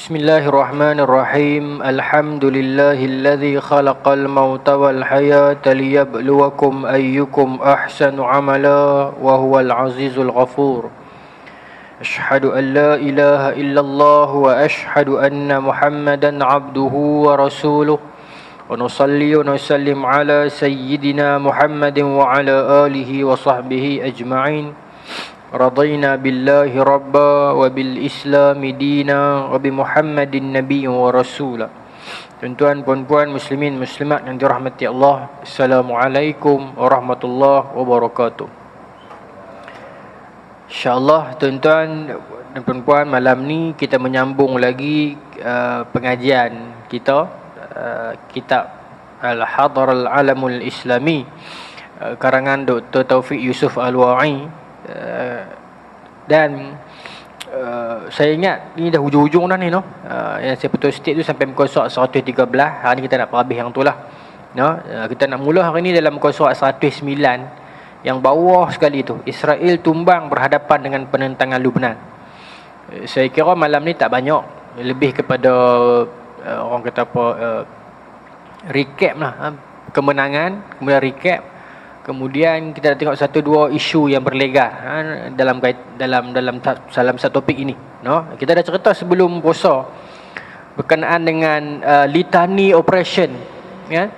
بسم الله الرحمن الرحيم الحمد لله الذي خلق الموت والحياة ليبلوكم أيكم أحسن عملا وهو العزيز الغفور أشهد أن لا إله إلا الله وأشهد أن محمدا عبده ورسوله ونصلي ونسلم على سيدنا محمد وعلى آله وصحبه أجمعين رضينا بالله ربا وبالإسلام دينا وبمحمد النبي ورسولا. Tuan-tuan, puan-puan, muslimin, muslimat yang dirahmati Allah, Assalamualaikum warahmatullahi wabarakatuh. InsyaAllah tuan-tuan dan puan-puan, malam ni kita menyambung lagi pengajian kita, kitab Al-Hadar Al-Alamul Islami, karangan Dr. Taufiq Yusuf Al-Wa'i. Dan saya ingat ni dah hujung-hujung dah ni, no? Yang saya putus state tu sampai muka surat 113. Hari ni kita nak perhabis yang tu lah, no? Kita nak mula hari ni dalam muka surat 109 yang bawah sekali tu, Israel tumbang berhadapan dengan penentangan Lubnan. Saya kira malam ni tak banyak, lebih kepada orang kata apa, recap lah, kemenangan, kemudian recap. Kemudian kita tengok satu dua isu yang berlegar dalam satu topik ini, no? Kita dah cerita sebelum puasa berkenaan dengan Litani Operation, ya.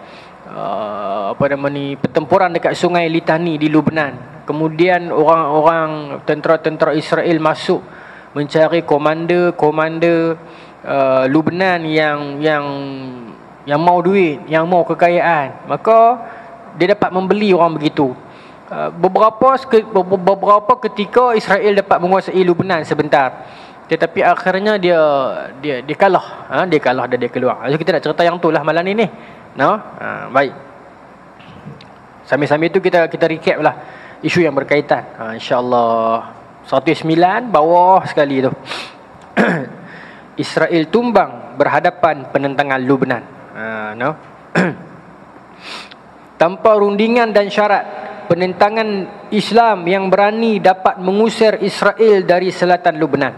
Apa nama ni, pertempuran dekat sungai Litani di Lubnan. Kemudian orang-orang tentera-tentera Israel masuk mencari komander Lubnan yang mau duit, yang mau kekayaan. Maka dia dapat membeli orang begitu. Beberapa ketika Israel dapat menguasai Lubnan sebentar, tetapi akhirnya dia kalah. Dia kalah dan dia keluar. Jadi kita nak cerita yang tu lah malam ni, no? Baik. Sambil-sambil tu kita recap lah isu yang berkaitan. InsyaAllah 109 bawah sekali tu. Israel tumbang berhadapan penentangan Lubnan. No? Tanpa rundingan dan syarat, penentangan Islam yang berani dapat mengusir Israel dari selatan Lubnan.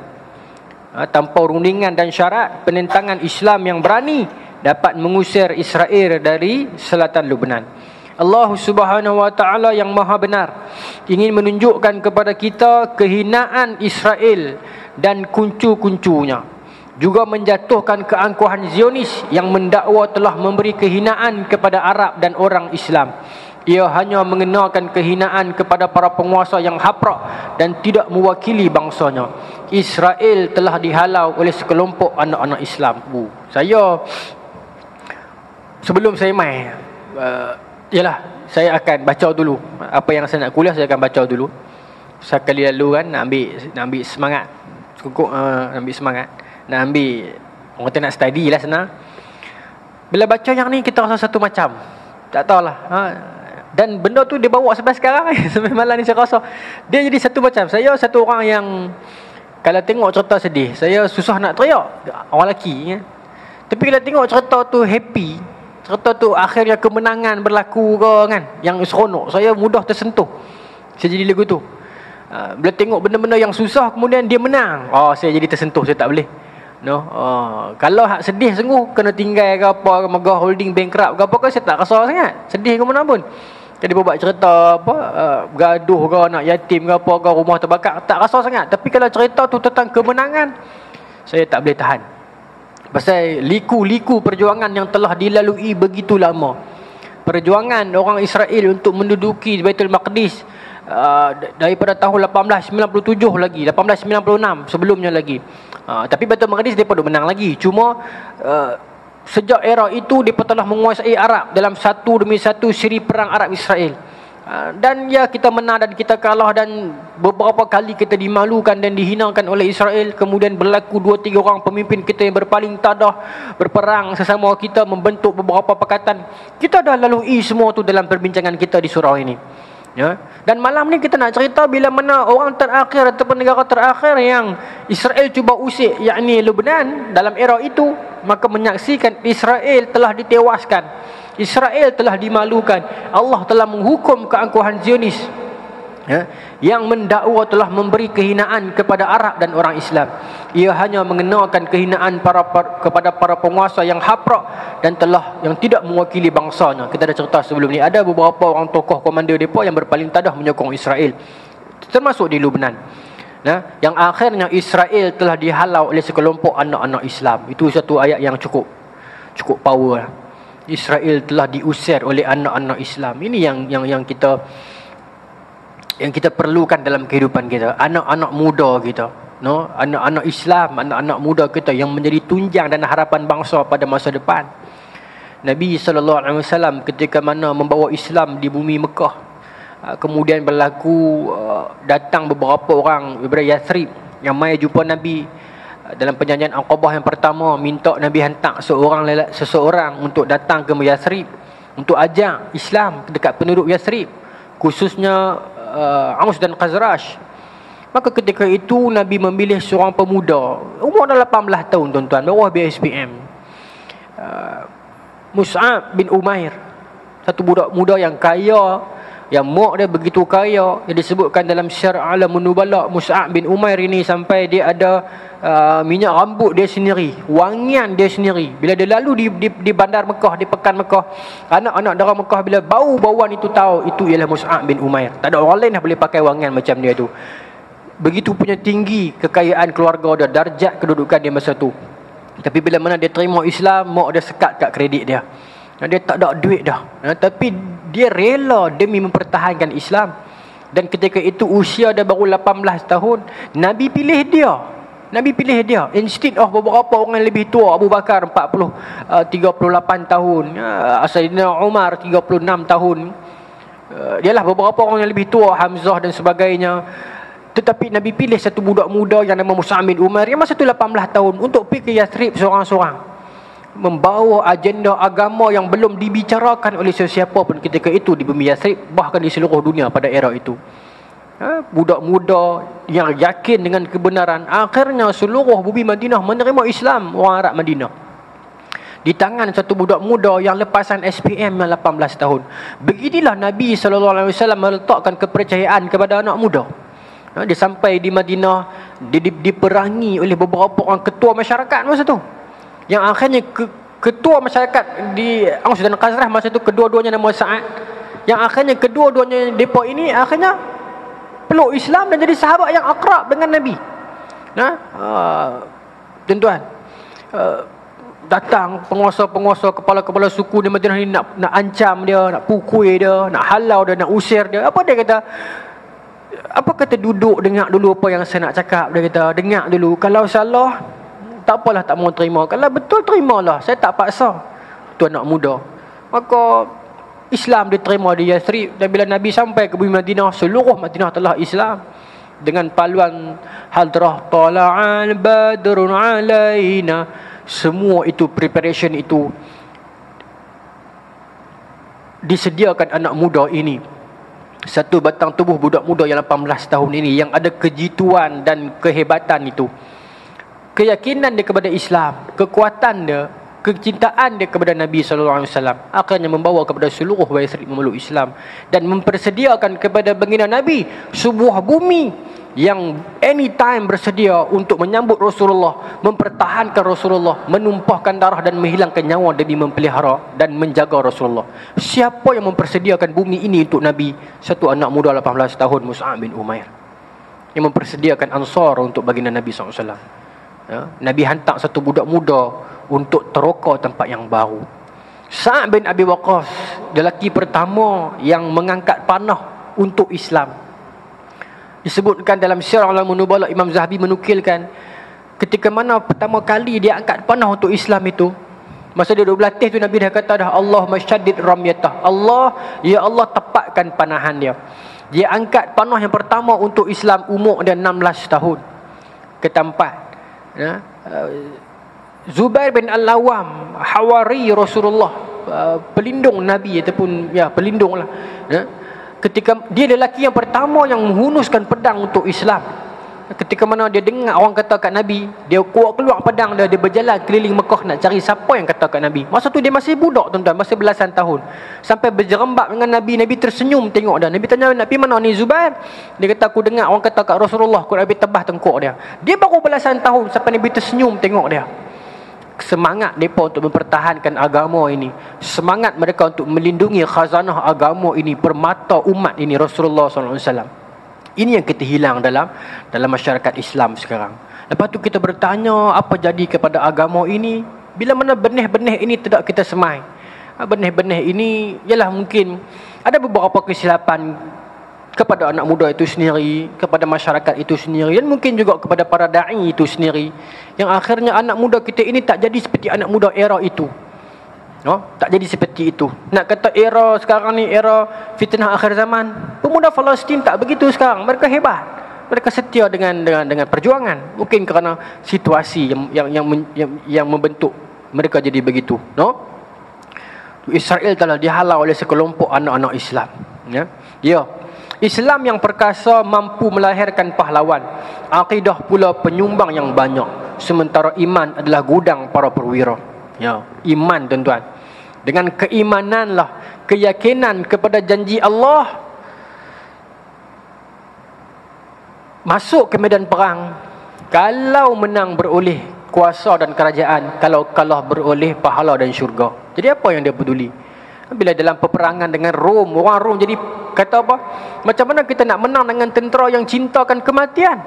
Tanpa rundingan dan syarat, penentangan Islam yang berani dapat mengusir Israel dari selatan Lubnan. Allah Subhanahu wa taala yang Maha benar ingin menunjukkan kepada kita kehinaan Israel dan kuncu-kuncunya, juga menjatuhkan keangkuhan Zionis yang mendakwa telah memberi kehinaan kepada Arab dan orang Islam. Ia hanya mengenakan kehinaan kepada para penguasa yang haprak dan tidak mewakili bangsanya. Israel telah dihalau oleh sekelompok anak-anak Islam. Saya sebelum saya main, saya akan baca dulu apa yang saya nak kuliah. Saya akan baca dulu. Sekali lalu kan nak ambil semangat, ambil semangat. Nak ambil, orang kata nak study lah senang. Bila baca yang ni kita rasa satu macam, tak tahulah. Dan benda tu dia bawa sampai sekarang. Sampai malam ni saya rasa dia jadi satu macam. Saya satu orang yang kalau tengok cerita sedih, saya susah nak teriak, orang lelaki, ya. Tapi kalau tengok cerita tu happy, cerita tu akhirnya kemenangan berlaku ke kan, yang seronok, saya mudah tersentuh. Saya jadi lagu tu. Bila tengok benda-benda yang susah kemudian dia menang, saya jadi tersentuh, saya tak boleh, no. Kalau hak sedih sungguh, kena tinggal ke apa, megah holding bankrupt ke apa ke, saya tak rasa sangat sedih ke mana pun. Jadi buat cerita apa, gaduh ke, anak yatim ke apa ke, rumah terbakar, tak rasa sangat. Tapi kalau cerita tu tentang kemenangan, saya tak boleh tahan. Pasal liku-liku perjuangan yang telah dilalui begitu lama. Perjuangan orang Israel untuk menduduki Baitul Maqdis daripada tahun 1897 lagi, 1896 sebelumnya lagi. Tapi Baitul Maqdis mereka duk menang lagi. Cuma sejak era itu mereka telah menguasai Arab dalam satu demi satu siri perang Arab Israel. Dan ya, kita menang dan kita kalah, dan beberapa kali kita dimalukan dan dihinakan oleh Israel. Kemudian berlaku 2-3 orang pemimpin kita yang berpaling tadah, berperang sesama kita, membentuk beberapa pakatan. Kita dah lalui semua tu dalam perbincangan kita di surau ini, ya. Dan malam ni kita nak cerita bila mana orang terakhir ataupun negara terakhir yang Israel cuba usik, yakni Lubnan, dalam era itu, maka menyaksikan Israel telah ditewaskan, Israel telah dimalukan. Allah telah menghukum keangkuhan Zionis yang mendakwa telah memberi kehinaan kepada Arab dan orang Islam. Ia hanya mengenakan kehinaan kepada para penguasa yang haprak dan yang tidak mewakili bangsanya. Kita dah cerita sebelum ni, ada beberapa orang tokoh komander mereka yang berpaling tadah menyokong Israel, termasuk di Lubnan. Yang akhirnya Israel telah dihalau oleh sekelompok anak-anak Islam. Itu satu ayat yang cukup power. Israel telah diusir oleh anak-anak Islam. Ini yang kita perlukan dalam kehidupan kita. Anak-anak muda kita, anak-anak Islam, anak-anak muda kita yang menjadi tunjang dan harapan bangsa pada masa depan. Nabi SAW ketika mana membawa Islam di bumi Mekah, kemudian berlaku datang beberapa orang daripada Yathrib yang mai jumpa Nabi. Dalam perjanjian Aqabah yang pertama, minta Nabi hantar seseorang untuk datang ke Yathrib untuk ajak Islam dekat penduduk Yathrib, khususnya Aus dan Khazraj. Maka ketika itu Nabi memilih seorang pemuda, umur dah 18 tahun tuan-tuan, bawah BSPM, Mus'ab bin Umair. Satu budak muda yang kaya, yang mak dia begitu kaya. Yang disebutkan dalam Syar' Alamun Nubala, Mus'ab bin Umair ini sampai dia ada minyak rambut dia sendiri, wangian dia sendiri. Bila dia lalu di bandar Mekah, di pekan Mekah, anak-anak dara Mekah bila bau bauan itu tahu itu ialah Mus'ab bin Umair. Tak ada orang lain yang boleh pakai wangian macam dia tu. Begitu punya tinggi kekayaan keluarga dia, darjat kedudukan dia masa tu. Tapi bila mana dia terima Islam, mak dia sekat kat kredit dia. Dia tak ada duit dah, tapi dia rela demi mempertahankan Islam. Dan ketika itu usia dia baru 18 tahun, Nabi pilih dia. Instead of beberapa orang yang lebih tua, Abu Bakar 38 tahun, Sayyidina Umar 36 tahun, dialah beberapa orang yang lebih tua, Hamzah dan sebagainya. Tetapi Nabi pilih satu budak muda yang nama Mus'ab bin Umair yang masa tu 18 tahun untuk pergi ke Yathrib seorang-seorang, membawa agenda agama yang belum dibicarakan oleh sesiapa pun ketika itu di bumi Yathrib, bahkan di seluruh dunia pada era itu. Budak muda yang yakin dengan kebenaran. Akhirnya seluruh bumi Madinah menerima Islam, orang Arab Madinah, di tangan satu budak muda yang lepasan SPM yang 18 tahun. Beginilah Nabi SAW meletakkan kepercayaan kepada anak muda. Dia sampai di Madinah, diperangi oleh beberapa orang ketua masyarakat masa tu, yang akhirnya ketua masyarakat di Aus dan Khazraj masa tu kedua-duanya nama Sa'ad, yang akhirnya kedua-duanya mereka ini akhirnya peluk Islam dan jadi sahabat yang akrab dengan Nabi. Tuan-tuan, datang penguasa-penguasa, kepala-kepala suku di Madinah ni nak ancam dia, nak pukul dia, nak halau dia, nak usir dia. Apa dia kata? Duduk dengar dulu apa yang saya nak cakap. Dia kata dengar dulu, kalau salah tak apalah, tak mau terima. Kalau betul terimalah, saya tak paksa. Tu anak muda. Maka Islam diterima di Yathrib. Dan bila Nabi sampai ke bumi Madinah, seluruh Madinah telah Islam. Dengan paluan hadrah tala'al badrun alaina. Semua itu, preparation itu disediakan anak muda ini. Satu batang tubuh budak muda yang 18 tahun ini, yang ada kejituan dan kehebatan itu, keyakinan dia kepada Islam, kekuatan dia, kecintaan dia kepada Nabi SAW, akhirnya membawa kepada seluruh Yathrib memeluk Islam dan mempersediakan kepada baginda Nabi sebuah bumi yang anytime bersedia untuk menyambut Rasulullah, mempertahankan Rasulullah, menumpahkan darah dan menghilangkan nyawa demi memelihara dan menjaga Rasulullah. Siapa yang mempersediakan bumi ini untuk Nabi? Satu anak muda 18 tahun, Mus'ab bin Umair, yang mempersediakan Ansar untuk baginda Nabi SAW. Nabi hantar satu budak muda untuk teroka tempat yang baru. Sa'ad bin Abi Waqqas, lelaki pertama yang mengangkat panah untuk Islam. Disebutkan dalam Syar' Alamun Nubala, Imam Zahabi menukilkan ketika mana pertama kali dia angkat panah untuk Islam itu, masa dia duduk berlatih tu, Nabi dah kata dah, Allahumma syaddid ramyatah, ya Allah tepatkan panahan dia. Dia angkat panah yang pertama untuk Islam, umur dia 16 tahun. Ke tempat Zubair bin Al-Awwam, hawari Rasulullah, pelindung Nabi ataupun pelindung lah. Ketika dia lelaki yang pertama yang menghunuskan pedang untuk Islam, ketika mana dia dengar orang kata kat Nabi, dia keluar pedang dia, dia berjalan keliling Mekah nak cari siapa yang kata kat Nabi. Masa tu dia masih budak tuan-tuan, masih belasan tahun. Sampai berjerembab dengan Nabi, Nabi tersenyum tengok dia. Nabi tanya, nak pergi mana ni Zubair? Dia kata, aku dengar orang kata kat Rasulullah, aku Nabi tebas tengkuk dia. Dia baru belasan tahun sampai Nabi tersenyum tengok dia. Semangat mereka untuk mempertahankan agama ini, semangat mereka untuk melindungi khazanah agama ini, permata umat ini, Rasulullah SAW. Ini yang kita hilang dalam masyarakat Islam sekarang. Lepas tu kita bertanya, apa jadi kepada agama ini? Bila mana benih-benih ini tidak kita semai. Benih-benih ini ialah mungkin ada beberapa kesilapan kepada anak muda itu sendiri, kepada masyarakat itu sendiri, dan mungkin juga kepada para da'i itu sendiri, yang akhirnya anak muda kita ini tak jadi seperti anak muda era itu. Tak jadi seperti itu. Nak kata era sekarang ni era fitnah akhir zaman, pemuda Palestin tak begitu sekarang. Mereka hebat, mereka setia dengan perjuangan. Mungkin kerana situasi yang membentuk mereka jadi begitu. Israel telah dihalau oleh sekelompok anak-anak Islam. Islam yang perkasa mampu melahirkan pahlawan, akidah pula penyumbang yang banyak, sementara iman adalah gudang para perwira. Iman tuan-tuan, dengan keimananlah, keyakinan kepada janji Allah, masuk ke medan perang. Kalau menang beroleh kuasa dan kerajaan, kalau kalah beroleh pahala dan syurga. Jadi apa yang dia peduli? Bila dalam peperangan dengan Rom, orang Rom jadi kata apa? Macam mana kita nak menang dengan tentera yang cintakan kematian?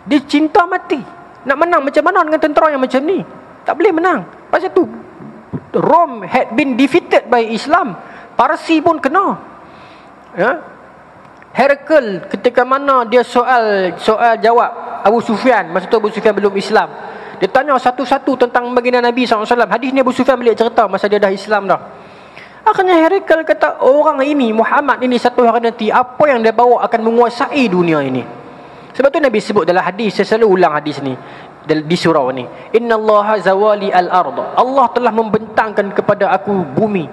Dia cinta mati. Nak menang macam mana dengan tentera yang macam ni? Tak boleh menang. Pasal tu Rome had been defeated by Islam. Parsi pun kena. Herakl ketika mana dia soal jawab Abu Sufyan, masa tu Abu Sufyan belum Islam. Dia tanya satu-satu tentang baginda Nabi SAW. Hadis ni Abu Sufyan balik cerita masa dia dah Islam dah. Akhirnya Herakl kata, orang ini, Muhammad ini satu hari nanti, apa yang dia bawa akan menguasai dunia ini. Sebab tu Nabi sebut dalam hadis, saya selalu ulang hadis ni di surau ni, innallaha zawali al-ard, Allah telah membentangkan kepada aku bumi,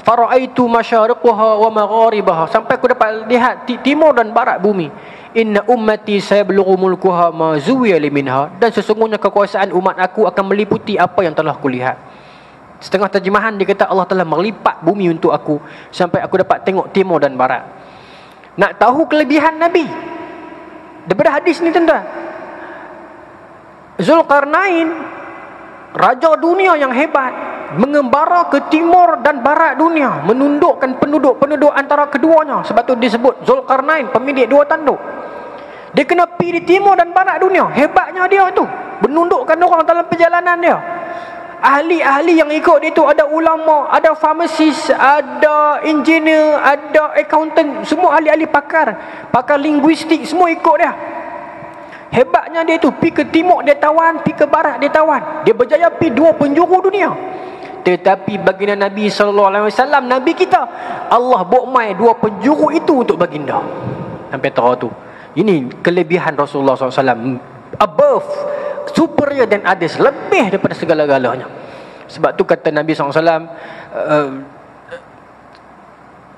faraitu masyariqaha wa magharibaha, sampai aku dapat lihat timur dan barat bumi. Inna ummati sayablughu mulkuha ma zuwiya minha, dan sesungguhnya kekuasaan umat aku akan meliputi apa yang telah aku lihat. Setengah terjemahan dia kata Allah telah melipat bumi untuk aku sampai aku dapat tengok timur dan barat. Nak tahu kelebihan Nabi daripada hadis ni tuan-tuan, Zulkarnain, raja dunia yang hebat, mengembara ke timur dan barat dunia, menundukkan penduduk antara keduanya. Sebab tu disebut Zulkarnain, pemilik dua tanduk. Dia kena pergi di timur dan barat dunia. Hebatnya dia tu, menundukkan orang dalam perjalanan dia. Ahli-ahli yang ikut dia tu, ada ulama, ada farmasis, ada engineer, ada accountant, semua ahli-ahli pakar linguistik, semua ikut dia. Hebatnya dia tu, pi ke timur dia tawan, pi ke barat dia tawan. Dia berjaya pi dua penjuru dunia. Tetapi baginda Nabi SAW, Nabi kita, Allah bokmai dua penjuru itu untuk baginda. Sampai tahu tu. Ini kelebihan Rasulullah SAW. Above, superior than others, lebih daripada segala-galanya. Sebab tu kata Nabi SAW,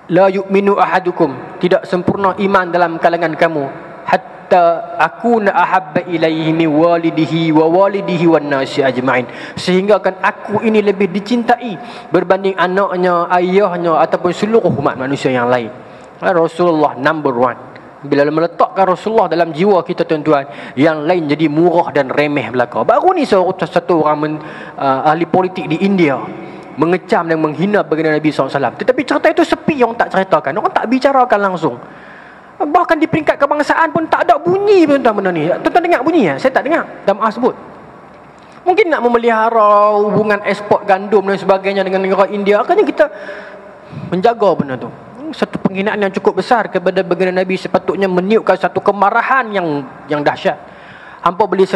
la yu'minu ahadukum, tidak sempurna iman dalam kalangan kamu, hatta akuna ahabba ilaihi min walidihi wa walidihi wan nasi ajma'in, sehingga kan aku ini lebih dicintai berbanding anaknya, ayahnya ataupun seluruh umat manusia yang lain. Rasulullah number one. Bila meletakkan Rasulullah dalam jiwa kita tuan-tuan, yang lain jadi murah dan remeh belaka. Baru ni satu orang ahli politik di India mengecam dan menghina baginda Nabi SAW. Tetapi cerita itu sepi, orang tak ceritakan, orang tak bicarakan langsung. Bahkan di peringkat kebangsaan pun tak ada bunyi tuan-tuan benda ni. Tuan-tuan dengar bunyi? Saya tak dengar. Dan maaf sebut. Mungkin nak memelihara hubungan ekspor gandum dan sebagainya dengan negara India, akhirnya kita menjaga benda tu. Satu penghinaan yang cukup besar kepada baginda Nabi, sepatutnya meniupkan satu kemarahan yang dahsyat. Hampa boleh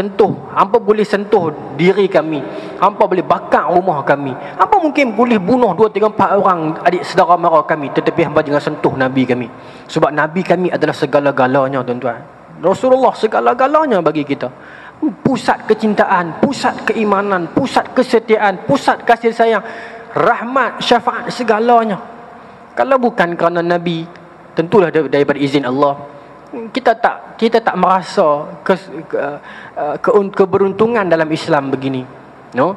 sentuh diri kami, hampa boleh bakar rumah kami, hampa mungkin boleh bunuh 2, 3, 4 orang adik saudara mara kami, tetapi hampa jangan sentuh Nabi kami. Sebab Nabi kami adalah segala-galanya tuan-tuan. Rasulullah segala-galanya bagi kita. Pusat kecintaan, pusat keimanan, pusat kesetiaan, pusat kasih sayang, rahmat, syafaat, segalanya. Kalau bukan kerana Nabi, tentulah daripada izin Allah, kita tak merasa keberuntungan dalam Islam begini. No?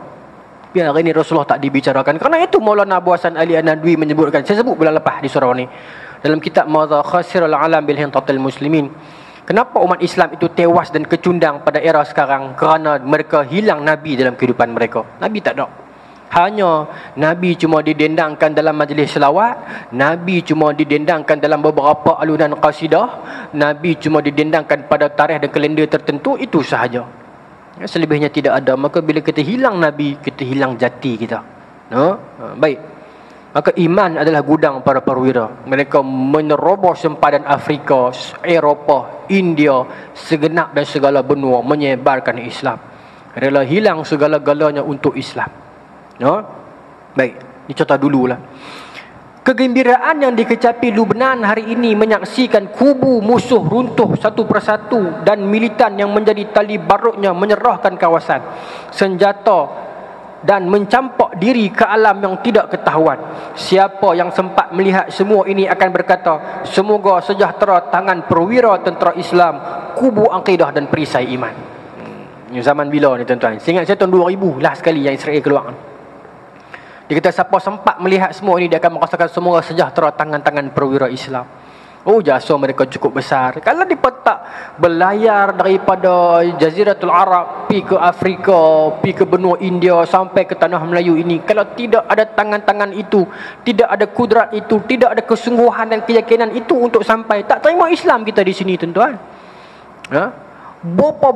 Biar hari ini Rasulullah tak dibicarakan. Kerana itu Maulana Abu Hasan Ali An-Nadwi menyebutkan, saya sebut bulan lepas di surau ni, dalam kitab Madza Khasirul Alam bil Hintatil Muslimin. Kenapa umat Islam itu tewas dan kecundang pada era sekarang? Kerana mereka hilang Nabi dalam kehidupan mereka. Nabi tak ada. Hanya Nabi cuma didendangkan dalam majlis selawat, Nabi cuma didendangkan dalam beberapa alunan qasidah, Nabi cuma didendangkan pada tarikh dan kalender tertentu, itu sahaja. Selebihnya tidak ada. Maka bila kita hilang Nabi, kita hilang jati kita. No? Baik. Maka iman adalah gudang para perwira. Mereka menerobos sempadan Afrika, Eropah, India, segenap dan segala benua, menyebarkan Islam. Rela hilang segala-galanya untuk Islam. No? Baik, ini contoh dululah. Kegembiraan yang dikecapi Lubnan hari ini menyaksikan kubu musuh runtuh satu persatu dan militan yang menjadi tali barutnya menyerahkan kawasan, senjata dan mencampak diri ke alam yang tidak ketahuan. Siapa yang sempat melihat semua ini akan berkata, semoga sejahtera tangan perwira tentera Islam, kubu akidah dan perisai iman. Ini zaman bila ni tuan-tuan? Saya ingat saya tahun 2000 lah sekali yang Israel keluar. Dia kata siapa sempat melihat semua ini, dia akan merasakan semua sejahtera tangan-tangan perwira Islam. Oh, jasa mereka cukup besar. Kalau dia tak berlayar daripada Jaziratul Arab, pergi ke Afrika, pergi ke benua India, sampai ke tanah Melayu ini, kalau tidak ada tangan-tangan itu, tidak ada kudrat itu, tidak ada kesungguhan dan keyakinan itu untuk sampai, tak terima Islam kita di sini tuan-tuan. Berapa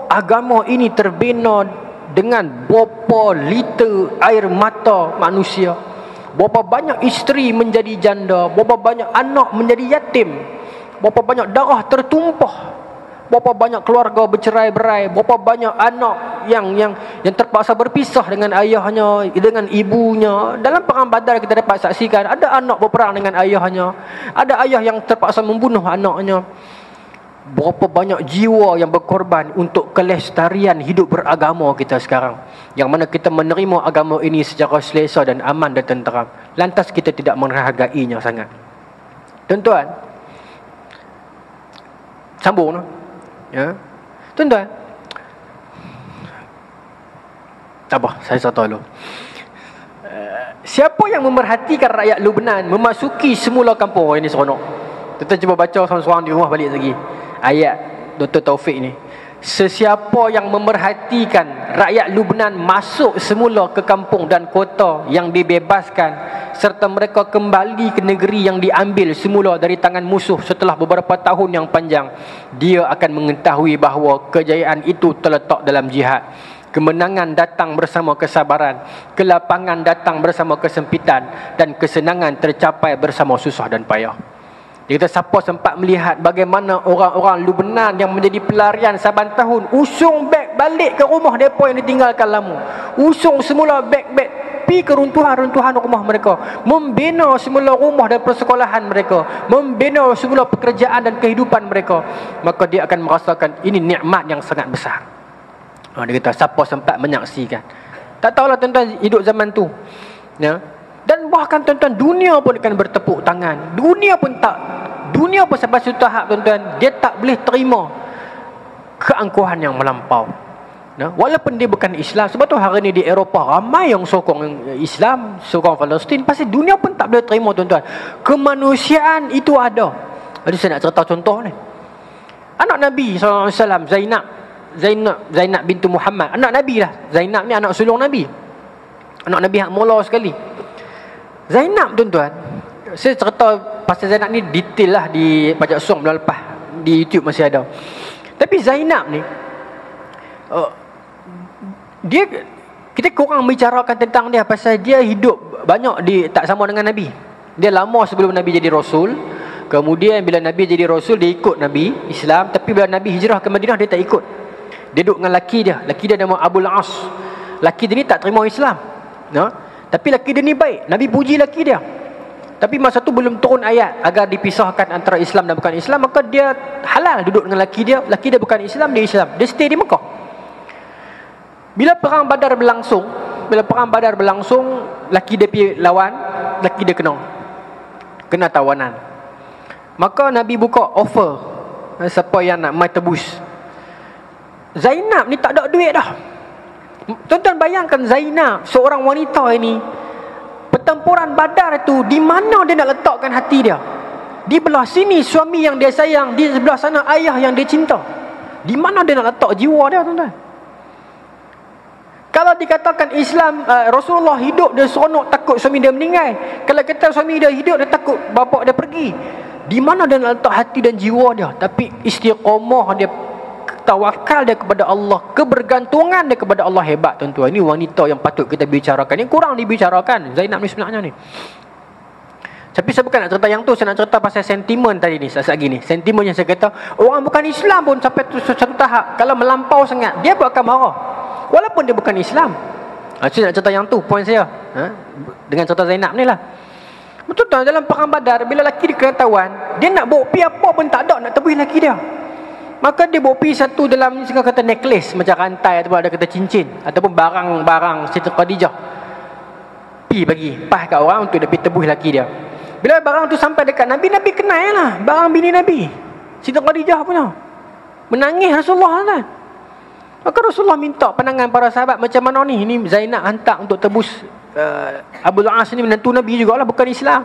agama ini terbina dengan berapa liter air mata manusia, berapa banyak isteri menjadi janda, berapa banyak anak menjadi yatim, berapa banyak darah tertumpah, berapa banyak keluarga bercerai-berai, berapa banyak anak yang terpaksa berpisah dengan ayahnya, dengan ibunya. Dalam perang Badar kita dapat saksikan, ada anak berperang dengan ayahnya, ada ayah yang terpaksa membunuh anaknya. Berapa banyak jiwa yang berkorban untuk kelestarian hidup beragama kita sekarang, yang mana kita menerima agama ini secara selesa dan aman dan tenteram. Lantas kita tidak menghargainya sangat. Tuan-tuan, sambung no? Ya. Tuan-tuan, tak apa, saya satu dulu. Siapa yang memerhatikan rakyat Lubnan memasuki semula kampung? Oh, ini seronok. Tuan-tuan cuba baca seorang-seorang di rumah balik lagi ayat Dr. Taufik ni. Sesiapa yang memerhatikan rakyat Lubnan masuk semula ke kampung dan kota yang dibebaskan, serta mereka kembali ke negeri yang diambil semula dari tangan musuh setelah beberapa tahun yang panjang, dia akan mengetahui bahawa kejayaan itu terletak dalam jihad. Kemenangan datang bersama kesabaran, kelapangan datang bersama kesempitan, dan kesenangan tercapai bersama susah dan payah. Dia kata siapa sempat melihat bagaimana orang-orang Lubnan yang menjadi pelarian saban tahun usung beg balik ke rumah mereka yang ditinggalkan lama, usung semula beg-beg pergi ke runtuhan-runtuhan rumah mereka, membina semula rumah dan persekolahan mereka, membina semula pekerjaan dan kehidupan mereka, maka dia akan merasakan ini nikmat yang sangat besar. Dia kata siapa sempat menyaksikan. Tak tahulah tuan-tuan hidup zaman tu, ya. Dan bahkan tuan-tuan, dunia pun akan bertepuk tangan. Dunia pun sampai satu tahap tuan-tuan, dia tak boleh terima keangkuhan yang melampau. Nah, walaupun dia bukan Islam. Sebab tu hari ni di Eropah ramai yang sokong Islam, sokong Palestin. Pasal dunia pun tak boleh terima tuan-tuan. Kemanusiaan itu ada. Jadi saya nak cerita contoh ni. Anak Nabi SAW, Zainab bintu Muhammad. Anak Nabi lah. Zainab ni anak sulung Nabi. Anak Nabi hak mula sekali. Zainab tuan-tuan, saya cerita pasal Zainab ni detail lah di Pajak Song bulan lepas. Di YouTube masih ada. Tapi Zainab ni, kita kurang bicarakan tentang dia pasal dia hidup banyak tak sama dengan Nabi. Dia lama sebelum Nabi jadi Rasul. Kemudian bila Nabi jadi Rasul, dia ikut Nabi Islam. Tapi bila Nabi hijrah ke Madinah, dia tak ikut. Dia duduk dengan laki dia. Laki dia nama Abul As. Laki dia ni tak terima Islam, no? Tapi laki dia ni baik. Nabi puji laki dia. Tapi masa tu belum turun ayat agar dipisahkan antara Islam dan bukan Islam. Maka dia halal duduk dengan laki dia. Laki dia bukan Islam, dia Islam. Dia stay di Mekah. Bila perang Badar berlangsung, laki dia pergi lawan, laki dia kena tawanan. Maka Nabi buka offer Siapa yang nak mai tebus. Zainab ni tak ada duit dah. Tuan-tuan bayangkan Zainab, seorang wanita ini, pertempuran Badar itu, di mana dia nak letakkan hati dia? Di belah sini suami yang dia sayang, di sebelah sana ayah yang dia cinta. Di mana dia nak letak jiwa dia, tuan-tuan? Kalau dikatakan Islam, Rasulullah hidup, dia seronok takut suami dia meninggal. Kalau kata suami dia hidup, dia takut bapa dia pergi. Di mana dia nak letak hati dan jiwa dia? Tapi istiqamah dia, tawakal dia kepada Allah, kebergantungan dia kepada Allah hebat, tuan-tuan. Ini wanita yang patut kita bicarakan. Ini kurang dibicarakan Zainab ni sebenarnya ni. Tapi saya bukan nak cerita yang tu, saya nak cerita pasal sentimen tadi ni, saat gini. Sentimen yang saya kata, orang bukan Islam pun sampai satu tahap, kalau melampau sangat, dia pun akan marah. Walaupun dia bukan Islam. Saya nak cerita yang tu, poin saya. Dengan cerita Zainab ni lah. Betul-betul dalam perang Badar, bila lelaki dia ketahuan, dia nak bawa pi apa pun tak ada, nak tebus lelaki dia. Maka dia bawa pi satu dalam, ni kata necklace, macam rantai ataupun ada kata cincin, ataupun barang-barang Siti Khadijah. Pi bagi, pas kat orang untuk dia pergi tebus lelaki dia. Bila barang tu sampai dekat Nabi, Nabi kenal lah barang bini Nabi, Siti Khadijah punya. Menangis Rasulullah kan. Maka Rasulullah minta pandangan para sahabat, macam mana ni? Ini Zainab hantar untuk tebus Abul As ni, menantu Nabi jugalah, bukan Islam.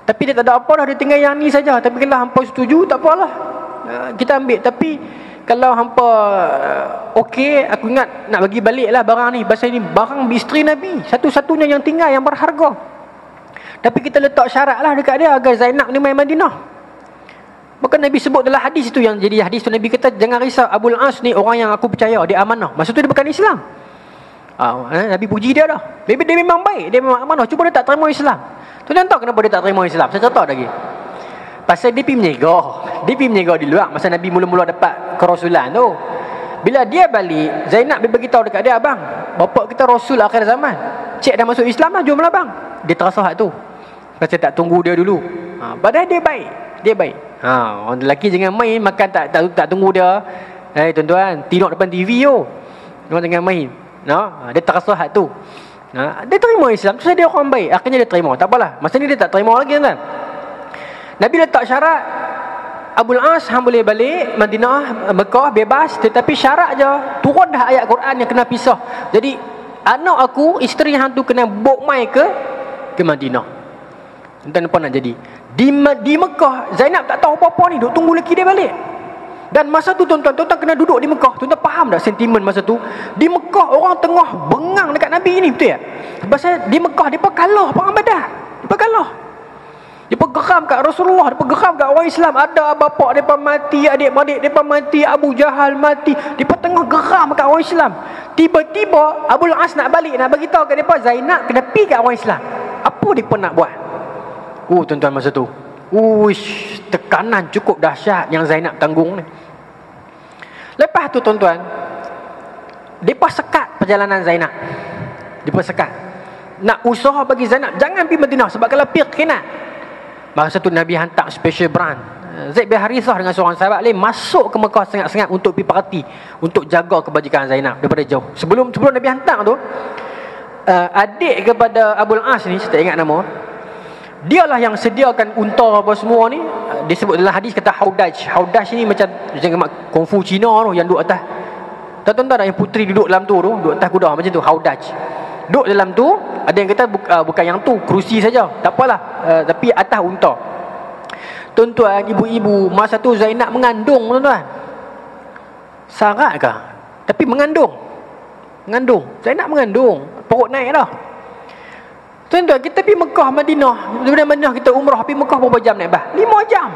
Tapi dia tak ada apa dah, dia tinggal yang ni saja. Tapi kalau hampa setuju, tak apalah, kita ambil. Tapi kalau hampa okey, aku ingat nak bagi balik lah barang ni. Pasal ni barang isteri Nabi, satu-satunya yang tinggal yang berharga. Tapi kita letak syarat lah dekat dia, agar Zainab ni main Madinah. Maka Nabi sebut dalam hadis itu, yang jadi hadis tu Nabi kata, jangan risau, Abul As ni orang yang aku percaya, dia amanah. Maksud tu dia bukan Islam. Nabi puji dia dah. Dia memang baik, dia memang amanah, cuma dia tak terima Islam. Tuan tahu kenapa dia tak terima Islam? Saya cerita lagi. Pasal dia pergi menjaga. Dia pergi menjaga di luar masa Nabi mula-mula dapat kerasulan tu. Bila dia balik, Zainab dia beritahu dekat dia, abang, bapa kita Rasul akhir zaman, cik dah masuk Islam lah, jom lah bang. Dia terasa hak tu. Pasal tak tunggu dia dulu. Padahal dia baik. Dia baik. Orang lelaki jangan main makan tak tunggu dia. Tuan-tuan, tinok depan TV yo. Orang jangan main. Dia terasa hak tu. Dia terima Islam, tu dia orang baik. Akhirnya dia terima. Tak apalah. Masa ni dia tak terima lagi, tuan. Nabi letak syarat, Abul As hang boleh balik Madinah, Mekah bebas, tetapi syarat je, turun dah ayat Quran yang kena pisah. Jadi anak aku, isteri hang tu kena bawa mai ke Madinah. Tuan apa nak jadi? Di Mekah, Zainab tak tahu apa-apa ni, duk tunggu lelaki dia balik. Dan masa tu tuan-tuan kena duduk di Mekah. Tuan-tuan faham tak sentimen masa tu? Di Mekah orang tengah bengang dekat Nabi ni, betul tak? Pasal di Mekah dia kalah perang Badar. Dia kalah. Dia geram kat Rasulullah, dia geram kat orang Islam. Ada bapak depa mati, adik-adik depa mati, Abu Jahal mati. Depa tengah geram kat orang Islam. Tiba-tiba Abul As nak balik, nak bagi tahu kat depa Zainab kena pi kat orang Islam. Apa depa nak buat? Tuan-tuan masa tu, tekanan cukup dahsyat yang Zainab tanggung ni. Lepas tu tuan-tuan, depa sekat perjalanan Zainab. Depa sekat. Nak usaha bagi Zainab jangan pergi Madinah, sebab kalau pergi kena. Masa tu Nabi hantar special brand, Zaid bin Harithah dengan seorang sahabat lain masuk ke Mekah sengat-sengat untuk pergi parti, untuk jaga kebajikan Zainab daripada jauh. Sebelum Nabi hantar tu, adik kepada Abul As ni, saya tak ingat nama, dialah yang sediakan unta apa semua ni. Disebut dalam hadis kata Haudaj. Haudaj ni macam kungfu Cina tu, yang duduk atas. Tuan-tuan yang puteri duduk dalam tu duduk atas kuda macam tu, Haudaj. Duduk dalam tu, ada yang kata bukan yang tu, kerusi saja, tak apalah, tapi atas unta. Tuan-tuan, ibu-ibu, masa tu Zainab mengandung, tuan-tuan. Sarat ke? Tapi mengandung. Zainab mengandung, perut naik dah. Tuan-tuan, kita pergi Mekah, Madinah. Daripada Madinah kita umrah, pergi Mekah berapa jam naik bas? 5 jam.